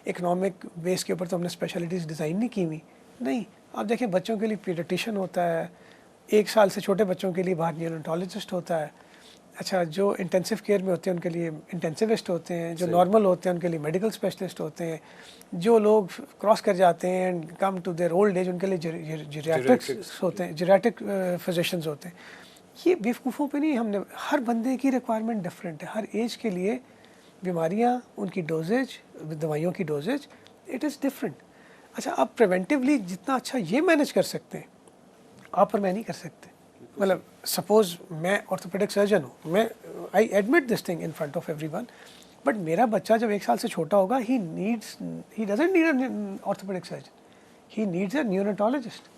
इकोनॉमिक बेस के ऊपर तो हमने स्पेशलिटीज़ डिज़ाइन नहीं की हुई, नहीं। आप देखें बच्चों के लिए पीडियाट्रिशियन होता है, 1 साल से छोटे बच्चों के लिए बाहर न्यूरोलॉजिस्ट होता है। अच्छा, जो इंटेंसिव केयर में होते हैं उनके लिए इंटेंसिविस्ट होते हैं, जो नॉर्मल होते हैं उनके लिए मेडिकल स्पेशलिस्ट होते हैं, जो लोग क्रॉस कर जाते हैं and come to their old age उनके लिए जीरियाट्रिक्स होते हैं, जीरियाट्रिक फिजिशियंस होते हैं। ये बेवकूफ़ों पे नहीं, हमने हर बंदे की रिक्वायरमेंट डिफरेंट है, हर एज के लिए बीमारियाँ, उनकी डोजेज, दवाइयों की डोजेज, इट इज़ डिफरेंट। अच्छा, आप प्रिवेंटिवली जितना अच्छा ये मैनेज कर सकते हैं आप और मैं नहीं कर सकते। मतलब सपोज मैं ऑर्थोपेडिक सर्जन हूँ, मैं I admit this thing in front of everyone, but मेरा बच्चा जब 1 साल से छोटा होगा, he doesn't need an orthopaedic surgeon, he needs a neurologist,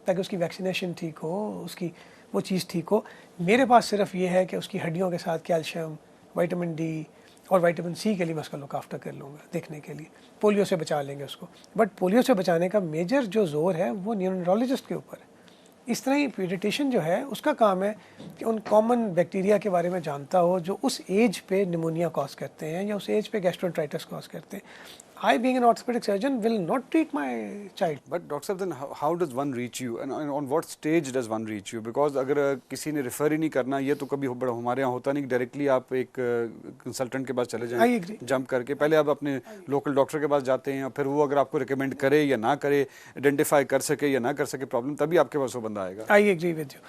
ताकि उसकी वैक्सीनेशन ठीक हो, उसकी वो चीज़ ठीक हो। मेरे पास सिर्फ ये है कि उसकी हड्डियों के साथ कैल्शियम, विटामिन डी और विटामिन सी के लिए मैं उसका लुक आफ्टर कर लूँगा, देखने के लिए। पोलियो से बचा लेंगे उसको, बट पोलियो से बचाने का मेजर जो जोर है वो न्यूरोलॉजिस्ट के ऊपर है। इस तरह ही पीडियाट्रिशियन जो है उसका काम है कि उन कॉमन बैक्टीरिया के बारे में जानता हो जो उस एज पे निमोनिया कॉज करते हैं या उस एज पे गैस्ट्रोएंटेराइटिस कॉज करते हैं। I, being an orthopedic surgeon, will not treat my child. But Dr. Saab, then how does one reach you, and on what stage does one reach you? Because अगर किसी ने refer ही नहीं करना, ये तो कभी बड़ा हमारे यहाँ होता नहीं, डायरेक्टली आप एक कंसल्टेंट के पास चले जाएं, जंप करके। पहले आप अपने लोकल डॉक्टर के पास जाते हैं, फिर वो अगर आपको रिकमेंड करे या ना करे, आइडेंटिफाई कर सके या ना कर सके प्रॉब्लम, तभी आपके पास वो बंदा आएगा। I agree with you.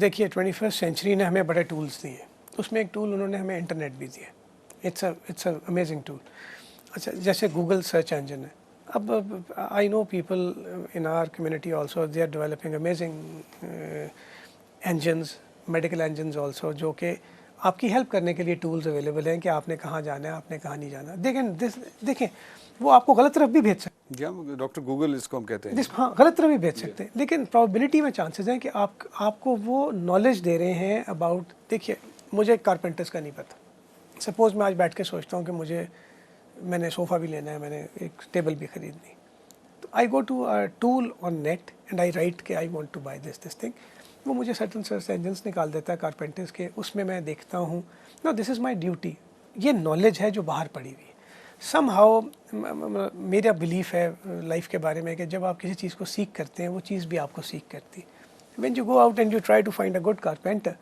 देखिए 21st सेंचुरी ने हमें बड़े टूल्स दिए, उसमें एक टूल उन्होंने हमें इंटरनेट भी दिया। It's a amazing tool. अच्छा, जैसे गूगल सर्च इंजन है, अब I know people in our community also, they are developing amazing engines, medical engines also, जो कि आपकी हेल्प करने के लिए टूल्स अवेलेबल हैं कि आपने कहाँ जाना है, आपने कहाँ नहीं जाना। देखें वो आपको गलत तरफ भी भेज सकते हैं। जी हम डॉक्टर गूगल इसको हम कहते हैं। हाँ, गलत तरह भी भेज सकते हैं, लेकिन प्रोबेबिलिटी में चांसेस हैं कि आपको वो नॉलेज दे रहे हैं अबाउट। देखिए, मुझे कारपेंटर्स का नहीं पता। सपोज़ मैं आज बैठ के सोचता हूँ कि मैंने सोफ़ा भी लेना है, मैंने एक टेबल भी ख़रीदनी, तो I go to a tool on net and I write कि I want to buy this thing. वो मुझे सर्टन सर्च इंजन्स निकाल देता है कारपेंटर्स के, उसमें मैं देखता हूँ, no this is my duty. ये नॉलेज है जो बाहर पड़ी हुई है। सम हाउ मेरा बिलीफ है लाइफ के बारे में कि जब आप किसी चीज़ को सीख करते हैं, वो चीज़ भी आपको सीख करती है। When you go out and you try to find a good carpenter,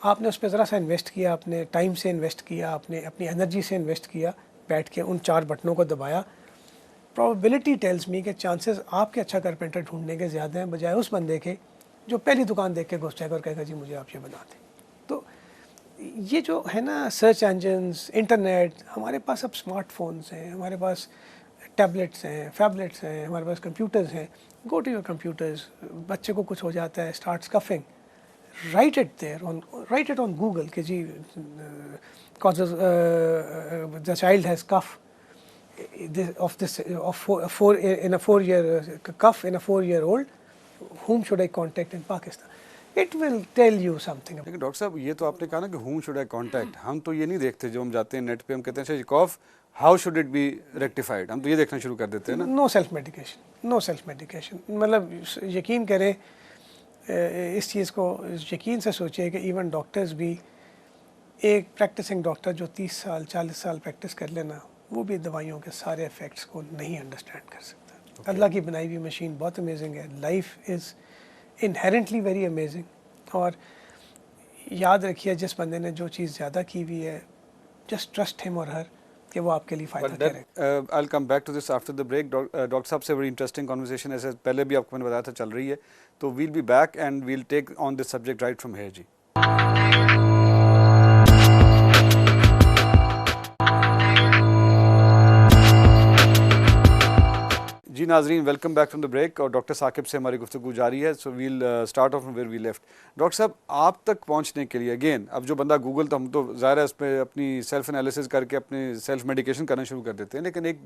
आपने उस पर ज़रा सा इन्वेस्ट किया, आपने टाइम से इन्वेस्ट किया, आपने अपनी एनर्जी से इन्वेस्ट किया, बैठ के उन 4 बटनों को दबाया, प्रोबेबिलिटी टेल्स मी कि चांसेस आपके अच्छा कारपेंटर ढूंढने के ज़्यादा हैं बजाय उस बंदे के जो पहली दुकान देख के घुस जाएगा और कहेगा जी मुझे आप ये बना दें। तो ये जो है ना, सर्च इंजन्स, इंटरनेट, हमारे पास अब स्मार्टफोन्स हैं, हमारे पास टैबलेट्स हैं, फैबलेट्स हैं, हमारे पास कंप्यूटर्स हैं। गो टू योर कंप्यूटर्स, बच्चे को कुछ हो जाता है, start coughing, right it on Google कि जी the child has cough in a 4-year cuff in a 4-year-old, whom should I contact in Pakistan? It will tell you something. लेकिन doctor साहब ये तो आपने कहा ना कि whom should I contact, हम तो ये नहीं देखते। जो हम जाते हैं नेट पे हम कहते हैं cough, how should it be rectified, हम तो ये देखना शुरू कर देते हैं ना। नो सेल्फ मेडिकेशन, मतलब यकीन करें, इस चीज़ को यकीन से सोचिए कि इवन डॉक्टर्स भी, एक प्रैक्टिसिंग डॉक्टर जो 30 साल 40 साल प्रैक्टिस कर लेना, वो भी दवाइयों के सारे इफ़ेक्ट्स को नहीं अंडरस्टैंड कर सकता। अल्लाह की बनाई हुई मशीन बहुत अमेजिंग है, life is inherently very amazing. और याद रखिए, जिस बंदे ने जो चीज़ ज़्यादा की हुई है, जस्ट ट्रस्ट हिम और हर कि वो आपके लिए फ़ायदा करेगा। I will come back to this after the break. Doctor साहब से बड़ी इंटरेस्टिंग कॉन्वर्सेशन ऐसे पहले भी आपको मैंने बताया था चल रही है, तो we'll be back and we'll take on this subject right from here जी। जी नाजरीन, welcome back from the break. और डॉक्टर साकिब से हमारी गुफ्तगू जारी है। So we'll start off from where we left. Doctor साहब, आप तक पहुंचने के लिए अगेन, अब जो बंदा गूगल, तो हम तो ज़ाहिर है उस पर अपनी सेल्फ एनालिसिस करके अपने सेल्फ मेडिकेशन करना शुरू कर देते हैं, लेकिन एक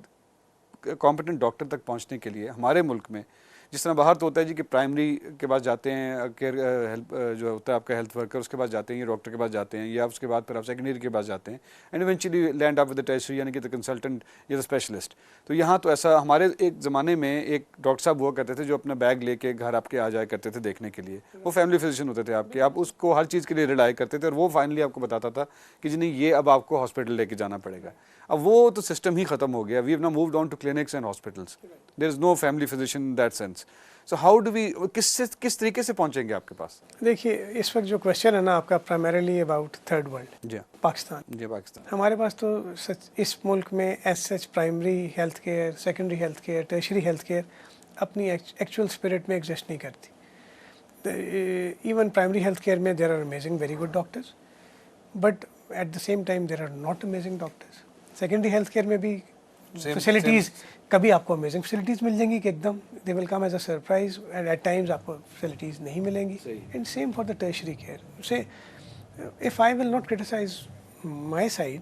कॉम्पिटेंट डॉक्टर तक पहुंचने के लिए हमारे मुल्क में, जिस तरह बाहर तो होता है जी कि प्राइमरी के पास जाते हैं, केयर हेल्प जो होता है आपका हेल्थ वर्कर, उसके पास जाते हैं, या डॉक्टर के पास जाते हैं, या उसके बाद फिर आप सेकेंडरी के पास जाते हैं, and eventually land up with the tertiary, यानी कि द कंसल्टेंट या द स्पेशलिस्ट। तो यहाँ तो ऐसा, हमारे एक ज़माने में एक डॉक्टर साहब हुआ करते थे जो अपना बैग लेके घर आपके आ जाया करते थे देखने के लिए। वो फैमिली फिजिशियन होते थे आपके, आप उसको हर चीज़ के लिए रिलाई करते थे, और वो फाइनली आपको बताता था कि जी नहीं, ये अब आपको हॉस्पिटल लेके जाना पड़ेगा। अब वो तो सिस्टम ही ख़त्म हो गया। We have now moved on to clinics and hospitals, there is no family physician in that sense. So how do we, किस तरीके से पहुंचेंगे आपके पास? देखिए, इस वक्त जो क्वेश्चन है ना आपका, प्राइमरीली अबाउट थर्ड वर्ल्ड, जी पाकिस्तान। जी पाकिस्तान। हमारे पास तो सच इस मुल्क में as such primary health care, secondary health care, tertiary health care अपनी एक्चुअल स्पिरिट में एग्जिस्ट नहीं करती। इवन प्राइमरी हेल्थ केयर में there are amazing very good doctors, but at the same time there are not amazing doctors. Secondary health care में भी facilities, कभी आपको amazing facilities मिल जाएंगी कि एकदम they will come as a surprise, and at times आपको facilities नहीं मिलेंगी। And same for the tertiary care. So if I will not criticise my side,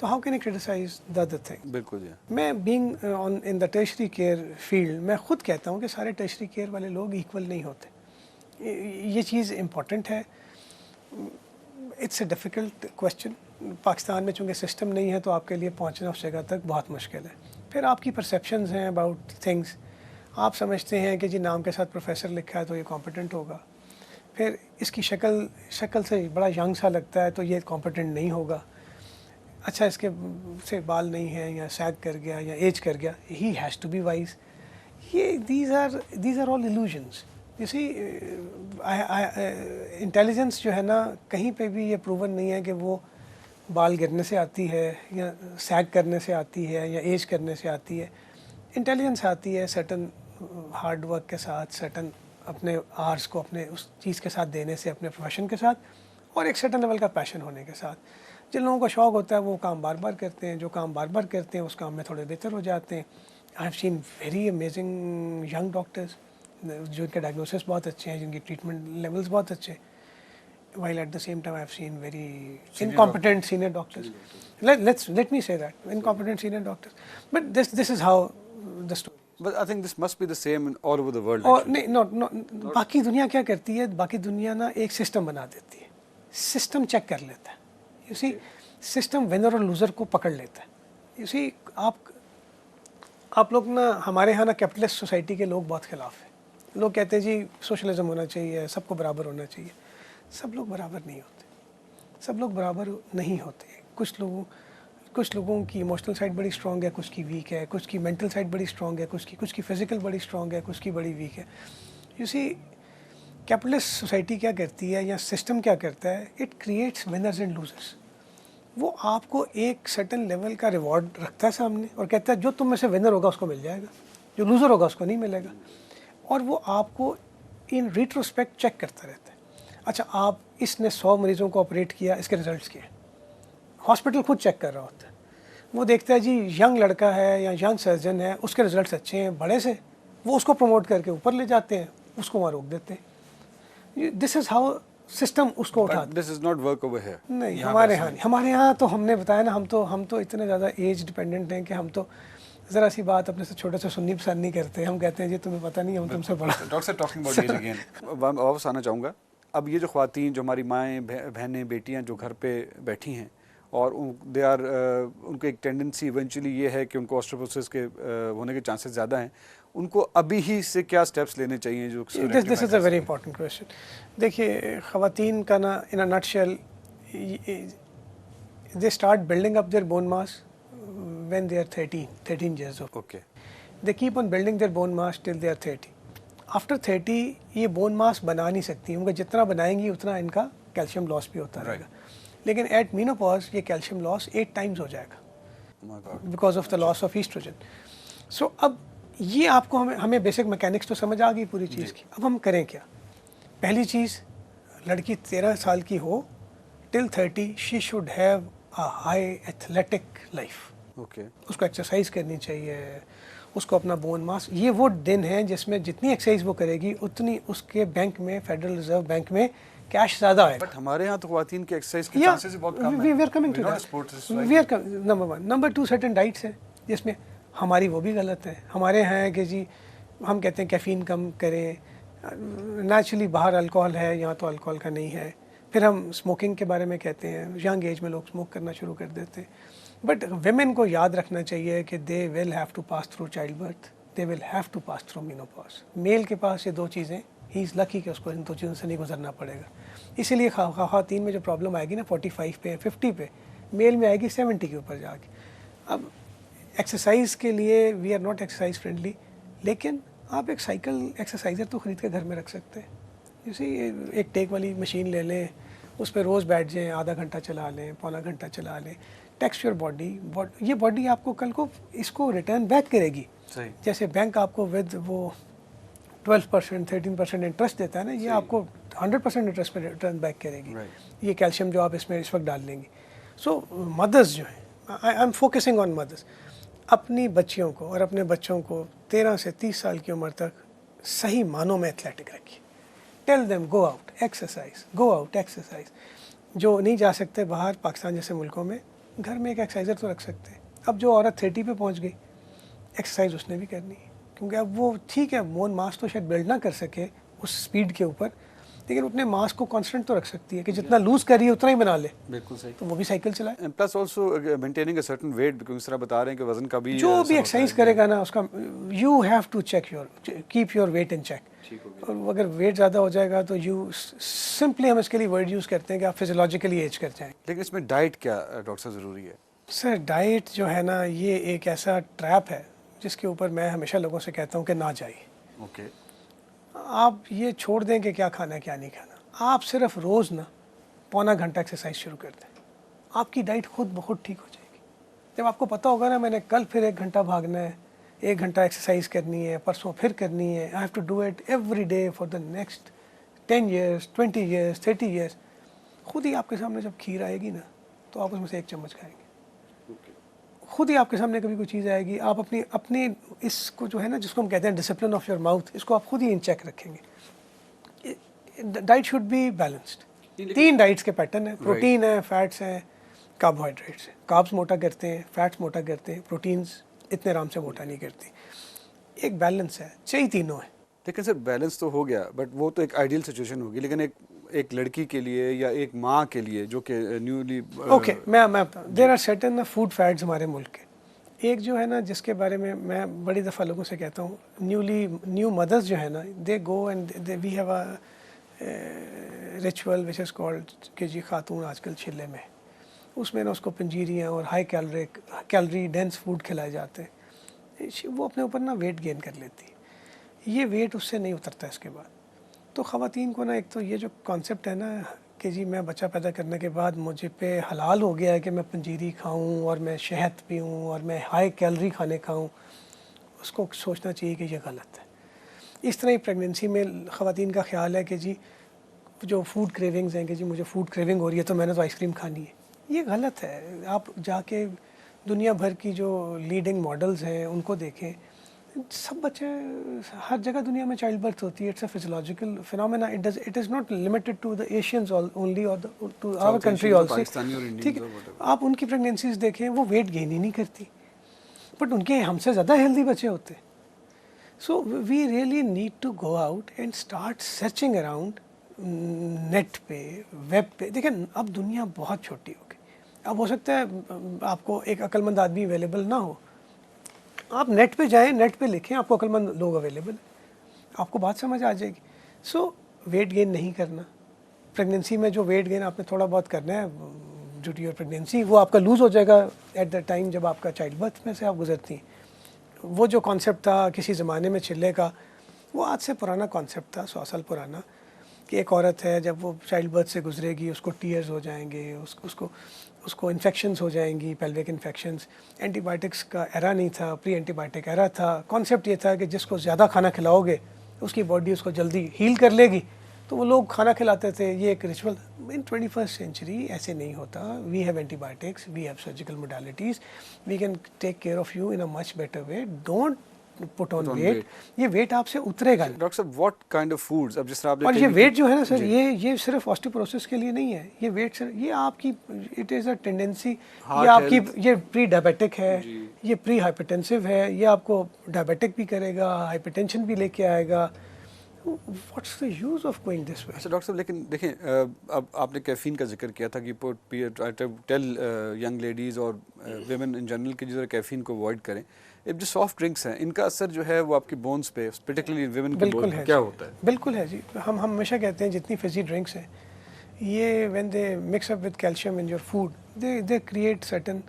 तो how can I criticise the other thing? बिल्कुल जी। मैं being on in the tertiary care field, मैं खुद कहता हूँ कि सारे टर्शरी केयर वाले लोग इक्वल नहीं होते। ये चीज़ इम्पॉर्टेंट है। It's a difficult question. Pakistan में चूँकि सिस्टम नहीं है, तो आपके लिए पहुँचना उस जगह तक बहुत मुश्किल है। फिर आपकी परसेप्शंस हैं अबाउट थिंग्स। आप समझते हैं कि जी नाम के साथ प्रोफेसर लिखा है तो ये कॉम्पिटेंट होगा, फिर इसकी शक्ल से बड़ा यंग सा लगता है तो ये कॉम्पिटेंट नहीं होगा। अच्छा, इसके से बाल नहीं है, या सैग कर गया, या एज कर गया, he has to be wise. ये दीज आर ऑल इल्यूजन्स। इसी इंटेलिजेंस जो है ना, कहीं पे भी ये प्रूवन नहीं है कि वो बाल गिरने से आती है, या सैग करने से आती है, या एज करने से आती है। इंटेलिजेंस आती है सर्टन हार्ड वर्क के साथ, सर्टन अपने आर्स को अपने उस चीज़ के साथ देने से, अपने प्रोफेशन के साथ, और एक सर्टन लेवल का पैशन होने के साथ। जिन लोगों का शौक़ होता है वो काम बार बार करते हैं, जो काम बार बार करते हैं उस काम में थोड़े बेहतर हो जाते हैं। I have seen very amazing young doctors जिनके डायग्नोसिस बहुत अच्छे हैं, जिनकी ट्रीटमेंट लेवल्स बहुत अच्छे, while at the same time I have seen very incompetent senior doctors. Let me say that, incompetent senior doctors. But this is how the story is. But I think this must be the same in all over the world. और actually. नहीं बाकी दुनिया क्या करती है, बाकी दुनिया ना एक सिस्टम बना देती है, सिस्टम चेक कर लेता है, यू सी सिस्टम विनर और लूज़र को पकड़ लेता है। यू सी आप लोग ना हमारे यहाँ ना कैपिटलिस्ट सोसाइटी के लोग बहुत खिलाफ हैं। लोग कहते हैं जी सोशलिज्म होना चाहिए, सबको बराबर होना चाहिए। सब लोग बराबर नहीं होते, सब लोग बराबर नहीं होते। कुछ लोगों की इमोशनल साइड बड़ी स्ट्रॉन्ग है, कुछ की वीक है, कुछ की मेंटल साइड बड़ी स्ट्रॉन्ग है, कुछ की फिजिकल बड़ी स्ट्रॉन्ग है, कुछ की बड़ी वीक है। यू सी कैपिटलिस्ट सोसाइटी क्या करती है या सिस्टम क्या करता है, it creates winners and losers. वो आपको एक सर्टेन लेवल का रिवॉर्ड रखता है सामने और कहता है जो तुम में से विनर होगा उसको मिल जाएगा, जो लूज़र होगा उसको नहीं मिलेगा। और वो आपको इन रिट्रोस्पेक्ट चेक करता रहता है। अच्छा, आप इसने 100 मरीज़ों को ऑपरेट किया, इसके रिजल्ट्स क्या हैं, हॉस्पिटल खुद चेक कर रहा होता है। वो देखता है जी यंग लड़का है या यंग सर्जन है, उसके रिजल्ट्स अच्छे हैं बड़े से, वो उसको प्रमोट करके ऊपर ले जाते हैं, उसको वहाँ रोक देते हैं। दिस इज़ हाउ सिस्टम उसको उठाता है। This is not work over here. नहीं, हमारे यहाँ तो हमने बताया ना, हम तो इतने ज़्यादा एज डिपेंडेंट हैं कि हम तो ज़रा सी बात अपने से छोटे से सुननी पसंद नहीं करते। हम कहते हैं जी तुम्हें पता नहीं, हम तुमसे बड़ा। Doctor talking about age again, वापस आना चाहूँगा। अब ये जो ख्वातीन, जो हमारी माएँ बहनें बेटियाँ जो घर पे बैठी हैं और दे आर उनको एक टेंडेंसी इवेंचुअली ये है कि उनको ऑस्टियोपोरोसिस के होने के चांसेस ज़्यादा हैं, उनको अभी ही से क्या स्टेप्स लेने चाहिए जो this is a very important question. देखिए ख़वातीन का ना in a nutshell they start building up their bone mass when they are 13 years old. Okay, they keep on building their bone mass till they are 30. After 30 ये bone mass बना नहीं सकती, उनका जितना बनाएंगी उतना इनका कैल्शियम लॉस भी होता रहेगा। लेकिन एट मीनोपॉज ये कैल्शियम लॉस 8 times हो जाएगा because of the loss of oestrogen. So अब ये आपको हमें बेसिक मैकेनिक्स तो समझ आ गई पूरी चीज़ की। अब हम करें क्या? पहली चीज़, लड़की 13 साल की हो till 30 she should have a high athletic life. Okay, उसको एक्सरसाइज करनी चाहिए, उसको अपना बोन मास, ये वो दिन है जिसमें जितनी एक्सरसाइज वो करेगी उतनी उसके बैंक में, फेडरल रिजर्व बैंक में कैश ज़्यादा आएगा। बट हमारे यहाँ तो ख्वातीन के एक्सरसाइज के चांसेस बहुत कम हैं। We are coming to that. Number 1, number 2 certain diets है जिसमें हमारी वो भी गलत है। हमारे यहाँ है कि जी हम कहते हैं कैफ़ीन कम करें, नेचुरली बाहर अल्कोहल है, यहाँ तो अल्कोहल का नहीं है। फिर हम स्मोकिंग के बारे में कहते हैं, यंग एज में लोग स्मोक करना शुरू कर देते हैं। बट वेमेन को याद रखना चाहिए कि they will have to pass through childbirth, they will have to pass through menopause. Male के पास ये 2 चीज़ें, ही इज़ लकी कि उसको इन 2 चीज़ों से नहीं गुजरना पड़ेगा। इसीलिए ख़वातीन में जो प्रॉब्लम आएगी ना 45 पे 50 पे, मेल में आएगी 70 के ऊपर जाके। अब एक्सरसाइज के लिए we are not exercise friendly, लेकिन आप एक साइकिल एक्सरसाइजर तो ख़रीद के घर में रख सकते हैं। जैसे एक टेक वाली मशीन ले लें, उस पर रोज़ बैठ जाएँ, आधा घंटा चला लें, पौना घंटा चला लें। टेक्स्ट योर बॉडी, ये बॉडी आपको कल को इसको रिटर्न बैक करेगी। सही। जैसे बैंक आपको विद वो 12% 13% इंटरेस्ट देता है ना, ये आपको 100% इंटरेस्ट पर रिटर्न बैक करेगी। ये कैल्शियम जो आप इसमें इस वक्त डाल लेंगे। सो मदर्स जो हैं, I am focusing on mothers, अपनी बच्चियों को और अपने बच्चों को 13 से 30 साल की उम्र तक सही मानों में एथलेटिक रखिए। Tell them go out exercise, go out exercise. जो नहीं जा सकते बाहर, पाकिस्तान जैसे मुल्कों में, घर में एक एक्सरसाइजर तो रख सकते हैं। अब जो औरत 30 पे पहुंच गई, एक्सरसाइज उसने भी करनी है, क्योंकि अब वो ठीक है बोन मास तो शायद बिल्ड ना कर सके उस स्पीड के ऊपर, लेकिन अपने मास को कांस्टेंट तो रख सकती है कि जितना लूज कर रही है उतना ही बना ले। बिल्कुल सही। तो वो भी साइकिल चलाए। Plus also maintaining a certain weight, because इस तरह बता रहे हैं कि वजन का भी जो भी एक्सरसाइज करेगा ना उसका, you have to check your, keep your weight in check. और अगर वेट ज़्यादा हो जाएगा तो यू सिंपली, हम इसके लिए वर्ड यूज़ करते हैं कि आप फिजियोलॉजिकली एज कर जाएँ। लेकिन इसमें डाइट क्या डॉक्टर साहब ज़रूरी है? सर डाइट जो है ना, ये एक ऐसा ट्रैप है जिसके ऊपर मैं हमेशा लोगों से कहता हूँ कि ना जाइए। ओके, आप ये छोड़ दें कि क्या खाना है क्या नहीं खाना, आप सिर्फ रोज़ ना पौना घंटा एक्सरसाइज शुरू कर दें, आपकी डाइट खुद ब खुद ठीक हो जाएगी। जब आपको पता होगा ना मैंने कल फिर 1 घंटा भागना है, 1 घंटा एक्सरसाइज करनी है, परसों फिर करनी है, I have to do it every day for the next 10 years 20 years 30 years, खुद ही आपके सामने जब खीर आएगी ना तो आप उसमें से 1 चम्मच खाएंगे। खुद ही आपके सामने कभी कोई चीज़ आएगी, आप अपनी इसको जो है ना, जिसको हम कहते हैं डिसिप्लिन ऑफ योर माउथ, इसको आप खुद ही इन चेक रखेंगे। Diet should be balanced. 3 diets के पैटर्न है, प्रोटीन है, फैट्स हैं, कार्बोहाइड्रेट्स हैं। कार्ब्स मोटा करते हैं, फैट्स मोटा करते हैं, प्रोटीन्स इतने आराम से मोटा नहीं करती। एक बैलेंस है, चाहिए तीनों है। लेकिन सर बैलेंस तो हो गया, बट वो तो एक आइडियल सिचुएशन होगी, लेकिन एक लड़की के लिए या एक माँ के लिए जो कि न्यूली ओके, मैं there are certain food fats हमारे मुल्क के। एक जो है ना, जिसके बारे में मैं बड़ी दफ़ा लोगों से कहता हूँ, न्यू मदर्स जो है ना, they go and we have a ritual which is called कि जी खातून आजकल चिल्ले में, उसमें ना उसको पंजीरियाँ और हाई कैलोरी डेंस फूड खिलाए जाते हैं। वो अपने ऊपर ना वेट गेन कर लेती है, ये वेट उससे नहीं उतरता इसके बाद। तो ख़वातीन को ना, एक तो ये जो कॉन्सेप्ट है ना कि जी मैं बच्चा पैदा करने के बाद मुझे पे हलाल हो गया है कि मैं पंजीरी खाऊं और मैं शहद पीऊं और मैं हाई कैलोरी खाने खाऊं, उसको सोचना चाहिए कि ये गलत है। इस तरह ही प्रेगनेंसी में ख़वातीन का ख्याल है कि जी जो फूड क्रेविंग्स हैं कि जी मुझे फूड क्रेविंग हो रही है तो मैंने तो आइसक्रीम खानी है, ये गलत है। आप जाके दुनिया भर की जो लीडिंग मॉडल्स हैं उनको देखें, सब बच्चे, हर जगह दुनिया में चाइल्ड बर्थ होती है, it's a physiological phenomena, it is not limited to the Asians only और टू आवर कंट्री ऑल्सो, ठीक है। आप उनकी प्रेगनेंसीज देखें, वो वेट गेन ही नहीं करती, बट उनके हमसे ज़्यादा हेल्दी बच्चे होते हैं। So we really need to go out and start searching around net पे, वेब पे। देखें अब दुनिया बहुत छोटी हो गई, अब हो सकता है आपको एक अक्लमंद आदमी अवेलेबल ना हो, आप नेट पे जाएं, नेट पे लिखें, आपको अक्लमंद लोग अवेलेबल हैं, आपको बात समझ आ जाएगी। सो वेट गेन नहीं करना, प्रेगनेंसी में जो वेट गेन आपने थोड़ा बहुत करना है ड्यू टू योर प्रेगनेंसी, वो आपका लूज़ हो जाएगा एट द टाइम जब आपका चाइल्ड बर्थ में से आप गुजरती हैं। वो जो कॉन्सेप्ट था किसी ज़माने में चिल्ले का, वो आज से पुराना कॉन्सेप्ट था, 100 साल पुराना, कि एक औरत है जब वो चाइल्ड बर्थ से गुजरेगी उसको टीयर्स हो जाएंगे, उसको इन्फेक्शंस हो जाएंगी, पेल्विक इन्फेक्शंस। एंटीबायोटिक्स का एरा नहीं था, प्री एंटीबायोटिक एरा था। कॉन्सेप्ट ये था कि जिसको ज़्यादा खाना खिलाओगे उसकी बॉडी उसको जल्दी हील कर लेगी, तो वो लोग खाना खिलाते थे, ये एक रिचुअल। इन 21st सेंचुरी ऐसे नहीं होता। We have antibiotics, we have surgical modalities, we can take care of you in a much better way. Don't put on weight, ये वेट आपसे उतरेगा नहीं। डॉक्टर साहब व्हाट काइंड ऑफ फूड्स, अब जिस तरह आपने और ये वेट जो है ना सर, ये सिर्फ ऑस्टियोपोरोसिस के लिए नहीं है, ये वेट सर, ये आपकी इट इज़ अ टेंडेंसी, ये आपकी ये प्री डायबिटिक है, ये प्री हाइपरटेंसिव है, ये आपको डायबिटिक भी करेगा, हाइपरटेंशन भी लेके आएगा। What's the use of going this way? अच्छा डॉक्टर साहब, लेकिन देखें अब आपने कैफीन का जिक्र किया था कि टेल यंग लेडीज़ और वेमेन इन जनरल की जो कैफीन को अवॉइड करें। अब जो सॉफ्ट ड्रिंक्स हैं इनका असर जो है वो आपकी बोन्स पे, पर्टिकुलरली वेमेन के बोन्स पे क्या होता है? बिल्कुल है जी। हम हमेशा कहते हैं जितनी फिजी ड्रिंक्स हैं, ये when they mix up with calcium in your food, they create certain,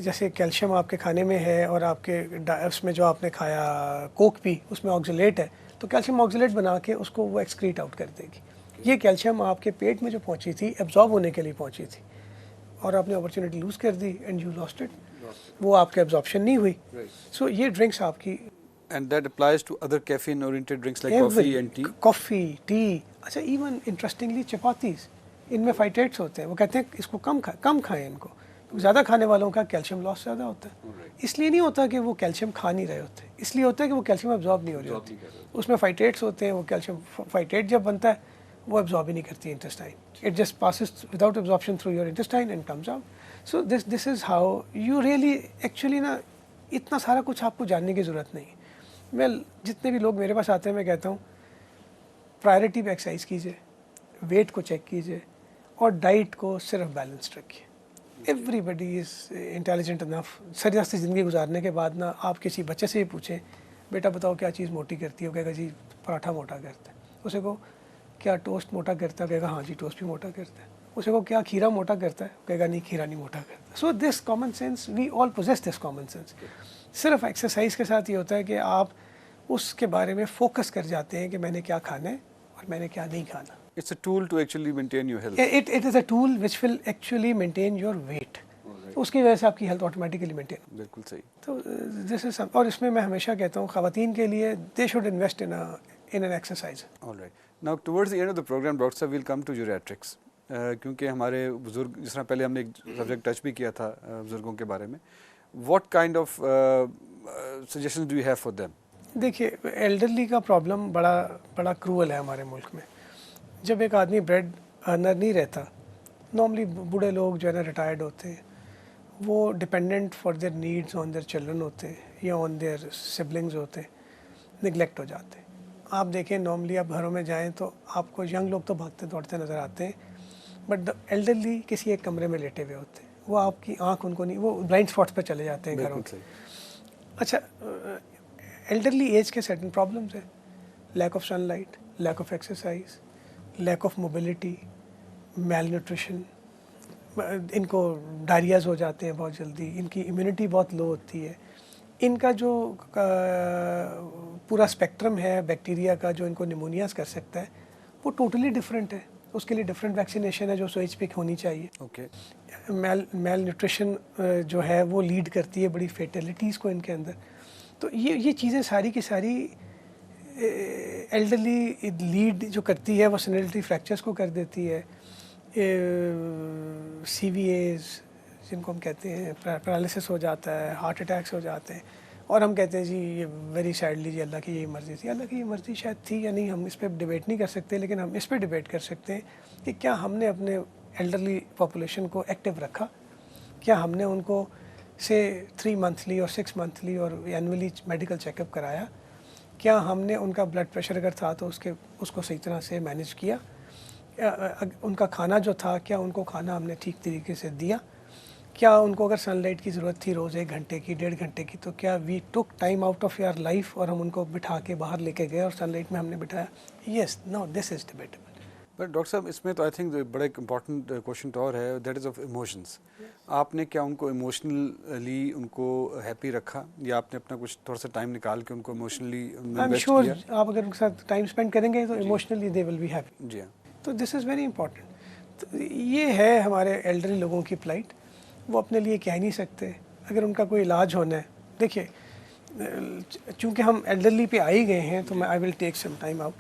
जैसे कैल्शियम आपके खाने में है और आपके उसमें जो आपने खाया कोक भी, उसमें ऑक्सलेट है, तो कैल्शियम ऑक्सलेट बना के उसको वो एक्सक्रीट आउट कर देगी। ये कैल्शियम आपके पेट में जो पहुंची थी, एब्जॉर्ब होने के लिए पहुंची थी, और आपने अपॉर्चुनिटी लूज़ कर दी एंड यू लॉस्ट इट, वो आपके एब्जॉर्प्शन नहीं हुई। सो ये ड्रिंक्स आपकी, and that applies to other caffeine oriented drinks like coffee and tea. Coffee, T, अच्छा इवन इंटरेस्टिंगली चपातीस, इनमें फाइटेट्स होते हैं। वो कहते हैं इसको कम खाएं इनको, ज़्यादा खाने वालों का कैल्शियम लॉस ज़्यादा होता है। इसलिए नहीं होता कि वो कैल्शियम खा नहीं रहे होते, इसलिए होता है कि वो कैल्शियम एब्जॉर्ब नहीं हो रही होती, उसमें फाइटेट्स होते हैं। वो कैल्शियम फाइटेट जब बनता है वो एब्जॉर्ब ही नहीं करती intestine, it just passes without absorption through your intestine and comes out. So this is how you really actually ना, इतना सारा कुछ आपको जानने की ज़रूरत नहीं है। मैं जितने भी लोग मेरे पास आते हैं मैं कहता हूँ प्रायोरिटी पे एक्सरसाइज कीजिए, वेट को चेक कीजिए और डाइट को सिर्फ बैलेंस्ड रखिए। Everybody is intelligent enough. सारी रास्ते ज़िंदगी गुजारने के बाद ना आप किसी बच्चे से ही पूछें, बेटा बताओ क्या चीज़ मोटी करती है, वो कहेगा जी पराठा मोटा करता है। उसे को क्या टोस्ट मोटा करता है, कहेगा हाँ जी टोस्ट भी मोटा करता है। उसे को क्या खीरा मोटा करता है, कहेगा नहीं खीरा नहीं मोटा करता। So this common sense, we all possess this common sense. सिर्फ एक्सरसाइज के साथ ये होता है कि आप उसके बारे में फोकस कर जाते हैं कि मैंने क्या खाना है और मैंने क्या नहीं खाना। It's a tool to actually maintain your health. It is a tool which will actually maintain your weight. उसकी वजह से आपकी हेल्थ ऑटोमेटिकली मेंटेन। बिल्कुल सही। तो दिस इज, और इसमें मैं हमेशा कहता हूँ ख़वातीन के लिए they should invest in an exercise. Alright, now towards the end of the programme doctor साहब विल कम टू जीरियाट्रिक्स, क्योंकि हमारे बुजुर्ग, जिस तरह पहले हमने एक सब्जेक्ट टच भी किया था बुजुर्गों के बारे में, what kind of suggestions do you have for them? देखिए एल्डरली का प्रॉब्लम बड़ा क्रूअल है हमारे मुल्क में। जब एक आदमी ब्रेड अर्नर नहीं रहता, नॉर्मली बूढ़े लोग जो है ना रिटायर्ड होते हैं, वो dependent for their needs on their children होते हैं या ऑन देयर सिबलिंग्स होते हैं, निगलेक्ट हो जाते हैं। आप देखें नॉर्मली आप घरों में जाएं तो आपको यंग लोग तो भागते दौड़ते नज़र आते हैं, बट द एल्डरली किसी एक कमरे में लेटे हुए होते हैं, वो आपकी आंख उनको नहीं, वो ब्लाइंड स्पॉट्स पे चले जाते हैं घरों के। अच्छा, एल्डरली एज के सर्टेन प्रॉब्लम्स हैं, lack of sunlight, lack of exercise, lack of mobility, malnutrition, इनको डायरियाज हो जाते हैं बहुत जल्दी, इनकी इम्यूनिटी बहुत लो होती है, इनका जो पूरा स्पेक्ट्रम है बैक्टीरिया का जो इनको निमोनियाज कर सकता है वो टोटली डिफरेंट है। उसके लिए डिफरेंट वैक्सीनेशन है जो एज पे होनी चाहिए। ओके। मेल न्यूट्रिशन जो है वो लीड करती है बड़ी फेटलिटीज़ को इनके अंदर। तो ये चीज़ें सारी की सारी एल्डरली लीड जो करती है वो सेनिटरी फ्रैक्चर्स को कर देती है, CVAs जिनको हम कहते हैं, पैरालिसिस हो जाता है, हार्ट अटैक्स हो जाते हैं, और हम कहते हैं जी ये वेरी सैडली जी अल्लाह की ये मर्ज़ी थी। अल्लाह की ये मर्ज़ी शायद थी या नहीं, हम इस पर डिबेट नहीं कर सकते, लेकिन हम इस पर डिबेट कर सकते हैं कि क्या हमने अपने एल्डरली पॉपुलेशन को एक्टिव रखा, क्या हमने उनको से 3 मंथली और 6 मंथली और एनुअली मेडिकल चेकअप कराया, क्या हमने उनका ब्लड प्रेशर अगर था तो उसको सही तरह से मैनेज किया, उनका खाना जो था क्या उनको खाना हमने ठीक तरीके से दिया, क्या उनको अगर सनलाइट की ज़रूरत थी रोज़ 1 घंटे की 1.5 घंटे की तो क्या we took time out of your life और हम उनको बिठा के बाहर लेके गए और सनलाइट में हमने बिठाया। Yes, no, this is debatable. But doctor साहब इसमें तो आई थिंक बड़ा एक इम्पॉर्टेंट क्वेश्चन तो और है, दैट इज़ ऑफ इमोशंस। आपने क्या उनको इमोशनली उनको हैप्पी रखा, या आपने अपना कुछ थोड़ा सा टाइम निकाल के उनको इमोशनली आई एम श्योर आप अगर उनके साथ टाइम स्पेंड करेंगे तो emotionally they will be happy. जी हाँ। तो दिस इज़ वेरी इंपॉर्टेंट। तो ये है हमारे एल्डरली लोगों की प्लाइट, वो अपने लिए कह नहीं सकते। अगर उनका कोई इलाज होना है, देखिए चूँकि हम एल्डरली पे आ ही गए हैं तो मैं I will take some time out.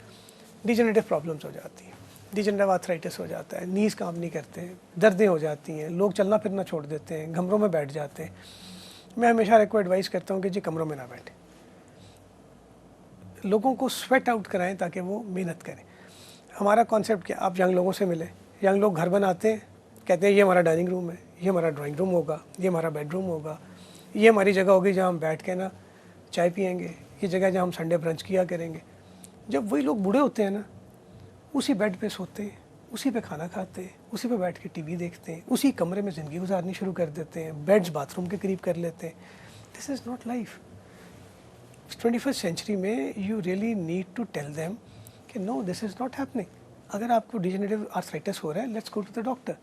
Degenerative problems हो जाती हैं, डिजेनरेटिव आर्थराइटिस हो जाता है, नीज़ काम नहीं करते, दर्दें हो जाती हैं, लोग चलना फिरना छोड़ देते हैं, कमरों में बैठ जाते हैं। मैं हमेशा आपको एडवाइस करता हूँ कि जी कमरों में ना बैठे, लोगों को स्वेट आउट कराएं ताकि वो मेहनत करें। हमारा कॉन्सेप्ट क्या, आप यंग लोगों से मिले, यंग लोग घर बनाते हैं, कहते हैं ये हमारा डाइनिंग रूम है, ये हमारा ड्राइंग रूम होगा, ये हमारा बेडरूम होगा, ये हमारी जगह होगी जहाँ हम बैठ के ना चाय पियेंगे, ये जगह जहाँ हम संडे ब्रंच किया करेंगे। जब वही लोग बूढ़े होते हैं ना, उसी बेड पे सोते हैं, उसी पे खाना खाते हैं, उसी पे बैठ के टीवी देखते हैं, उसी कमरे में ज़िंदगी गुजारनी शुरू कर देते हैं, बेड्स बाथरूम के करीब कर लेते हैं। This is not life. 21st century में you really need to tell them कि no, this is not happening. अगर आपको डिजेनरेटिव आर्थराइटिस हो रहा है, let's go to the doctor.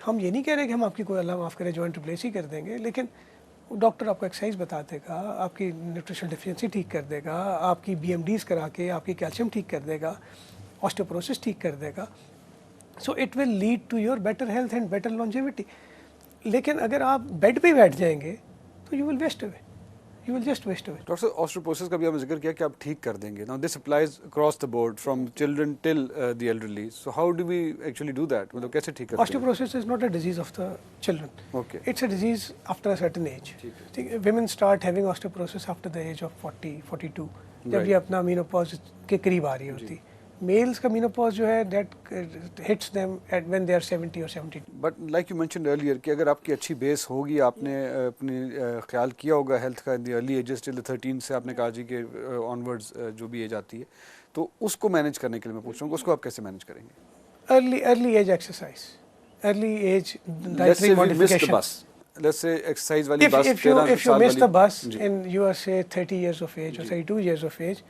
हम ये नहीं कह रहे कि हम आपकी कोई अल्लाह माफ़ करे जॉइंट रिप्लेस ही कर देंगे, लेकिन डॉक्टर आपको एक्सरसाइज बता देगा, आपकी न्यूट्रिशनल डिफिशिएंसी ठीक कर देगा, आपकी BMDs करा के आपकी कैल्शियम ठीक कर देगा, ऑस्टियोपोरोसिस ठीक कर देगा। So it will lead to your better health and better longevity. लेकिन अगर आप बेड पे बैठ जाएंगे तो you will waste away, you will just waste away. Doctor osteoporosis का भी आपने जिक्र किया कि आप ठीक कर देंगे। Now this applies across the board from children till the elderly, so how do we actually do that, मतलब कैसे ठीक करते हैं? Osteoporosis is not a disease of the children, okay, it's a disease after a certain age. ठीक है, women start having osteoporosis after the age of 40-42, जब ये अपना मेनोपॉज के करीब आ रही होती। मेल्स का मेनोपॉज जो है that hits them at when they are 70 और 72। But like you mentioned earlier कि अगर आपकी अच्छी बेस होगी, आपने अपने ख्याल किया होगा हेल्थ का in the early ages till 13 से आपने कहा जी कि ऑनवर्ड्स जो भी एज आती है, तो उसको मैनेज करने के लिए मैं पूछ रहा हूँ उसको आप कैसे मैनेज करेंगे? Early age exercise, early age dietary modification. Let's say exercise वाली बस if you miss the bus and you are say 30 years of age or 32 years of age,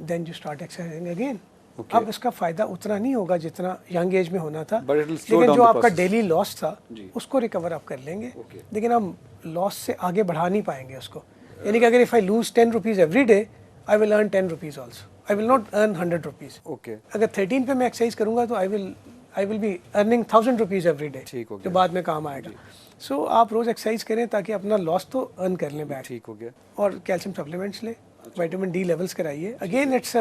then you start exercising again. अब इसका फ़ायदा उतना नहीं होगा जितना young age में होना था, लेकिन जो आपका डेली लॉस था उसको रिकवर आप कर लेंगे, लेकिन हम लॉस से आगे बढ़ा नहीं पाएंगे उसको। यानी कि अगर if I lose 10 rupees every day, I will earn 10 rupees also, I will not earn 100 rupees. अगर 13 पे मैं एक्सरसाइज करूँगा तो I will be earning 1000 rupees every day, जो बाद में काम आएगा। सो आप रोज़ एक्सरसाइज करें ताकि अपना लॉस तो अर्न कर लें बैक। ठीक हो गया। और कैल्शियम सप्लीमेंट्स लें, विटामिन डी लेवल्स कराइए। Again it's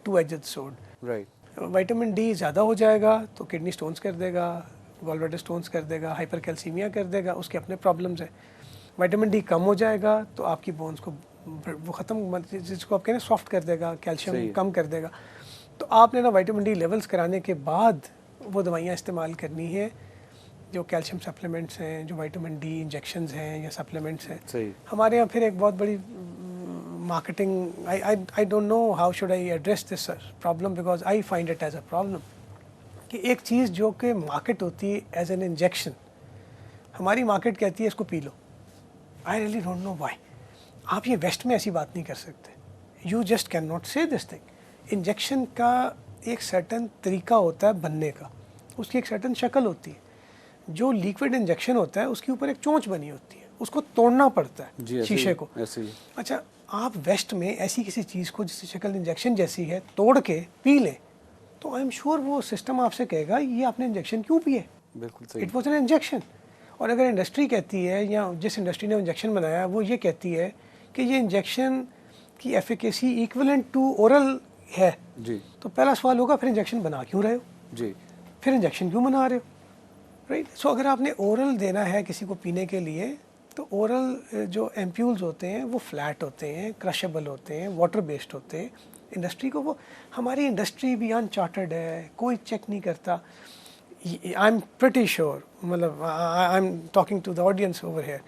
two edged sword, right. Vitamin D ज़्यादा हो जाएगा तो किडनी स्टोन्स कर देगा, गॉलब्लैडर स्टोन्स कर देगा, हाइपरकैल्सीमिया कर देगा, उसके अपने प्रॉब्लम्स हैं। विटामिन डी कम हो जाएगा तो आपकी बोन्स को वो ख़त्म, जिसको आप कहते हैं सॉफ्ट कर देगा, कैल्शियम कम कर देगा। तो आपने ना विटामिन डी लेवल्स कराने के बाद वो दवाइयाँ इस्तेमाल करनी है जो कैल्शियम सप्लीमेंट्स हैं, जो विटामिन डी इंजेक्शंस हैं या सप्लीमेंट्स हैं, सही। हमारे यहाँ फिर एक बहुत बड़ी marketing, I don't know how should I address this problem, because I find it as a problem कि एक चीज़ जो कि मार्केट होती है एज एन इंजेक्शन, हमारी मार्केट कहती है इसको पी लो। I really don't know why. आप ये वेस्ट में ऐसी बात नहीं कर सकते। You just can not say this thing. Injection का एक सर्टन तरीका होता है बनने का, उसकी एक सर्टन शक्ल होती है। जो लिक्विड इंजेक्शन होता है उसके ऊपर एक चोंच बनी होती है, उसको तोड़ना पड़ता है शीशे को। ऐसे ही। अच्छा, आप वेस्ट में ऐसी किसी चीज़ को जिसकी शक्ल इंजेक्शन जैसी है तोड़ के पी लें, तो आई एम श्योर वो सिस्टम आपसे कहेगा ये आपने इंजेक्शन क्यों पिए, बिल्कुल सही। It was an injection. और अगर इंडस्ट्री कहती है या जिस इंडस्ट्री ने इंजेक्शन बनाया वो ये कहती है कि ये इंजेक्शन की एफिकेसी इक्विवेलेंट टू ओरल है, जी तो पहला सवाल होगा फिर इंजेक्शन बना क्यों रहे हो, जी। फिर इंजेक्शन क्यों बना रहे हो, राइट। सो अगर आपने ओरल देना है किसी को पीने के लिए, तो ओरल जो एम्प्यूल्स होते हैं वो फ्लैट होते हैं, क्रशेबल होते हैं, वाटर बेस्ड होते हैं। इंडस्ट्री को वो, हमारी इंडस्ट्री भी अनचार्टर्ड है, कोई चेक नहीं करता। आई एम प्रिटी श्योर, मतलब I am talking to the audience over here,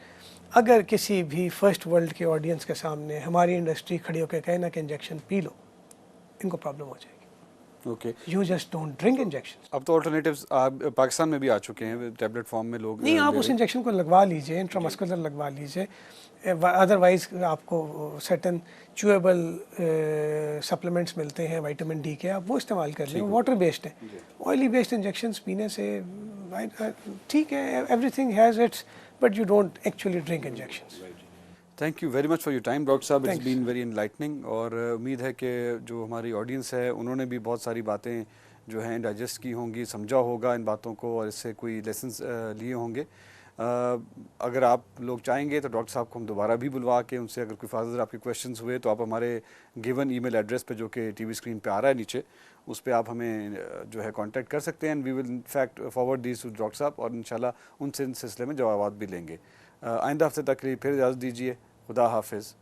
अगर किसी भी फर्स्ट वर्ल्ड के ऑडियंस के सामने हमारी इंडस्ट्री खड़ी होकर कहे ना कि इंजेक्शन पी लो, इनको प्रॉब्लम हो जाएगी। Okay. You just don't drink injection. अब तो ऑल्टरनेटिव्स पाकिस्तान में भी आ चुके हैं, टैबलेट फॉर्म में लोग नहीं, आप ले उस रहे हैं। इंजेक्शन को लगवा लीजिए, इंट्रामस्कुलर लगवा लीजिए। अदरवाइज आपको सर्टन च्यूएबल सप्लीमेंट्स मिलते हैं विटामिन डी के, आप वो इस्तेमाल कर लें, वाटर बेस्ड है। ऑयली बेस्ड इंजेक्शंस पीने से ठीक है, everything has its, but you don't actually drink injections. Thank you very much for your time doctor साहब, it's Thanks. Been very enlightening. और उम्मीद है कि जो हमारी ऑडियंस है उन्होंने भी बहुत सारी बातें जो हैं डाइजेस्ट की होंगी, समझा होगा इन बातों को और इससे कोई लेसन्स लिए होंगे। अगर आप लोग चाहेंगे तो डॉक्टर साहब को हम दोबारा भी बुलवा के उनसे अगर कोई फर्दर आपके क्वेश्चंस हुए तो आप हमारे गिवन ईमेल एड्रेस पे जो कि टीवी स्क्रीन पे आ रहा है नीचे, उस पर आप हमें जो है कांटेक्ट कर सकते हैं and we will in fact forward these to doctor साहब और इंशाल्लाह उनसे इस सिलसिले में जवाब भी लेंगे। आइंदा हफ्ते तक के लिए फिर इजाज़त दीजिए। खुदा हाफिज़।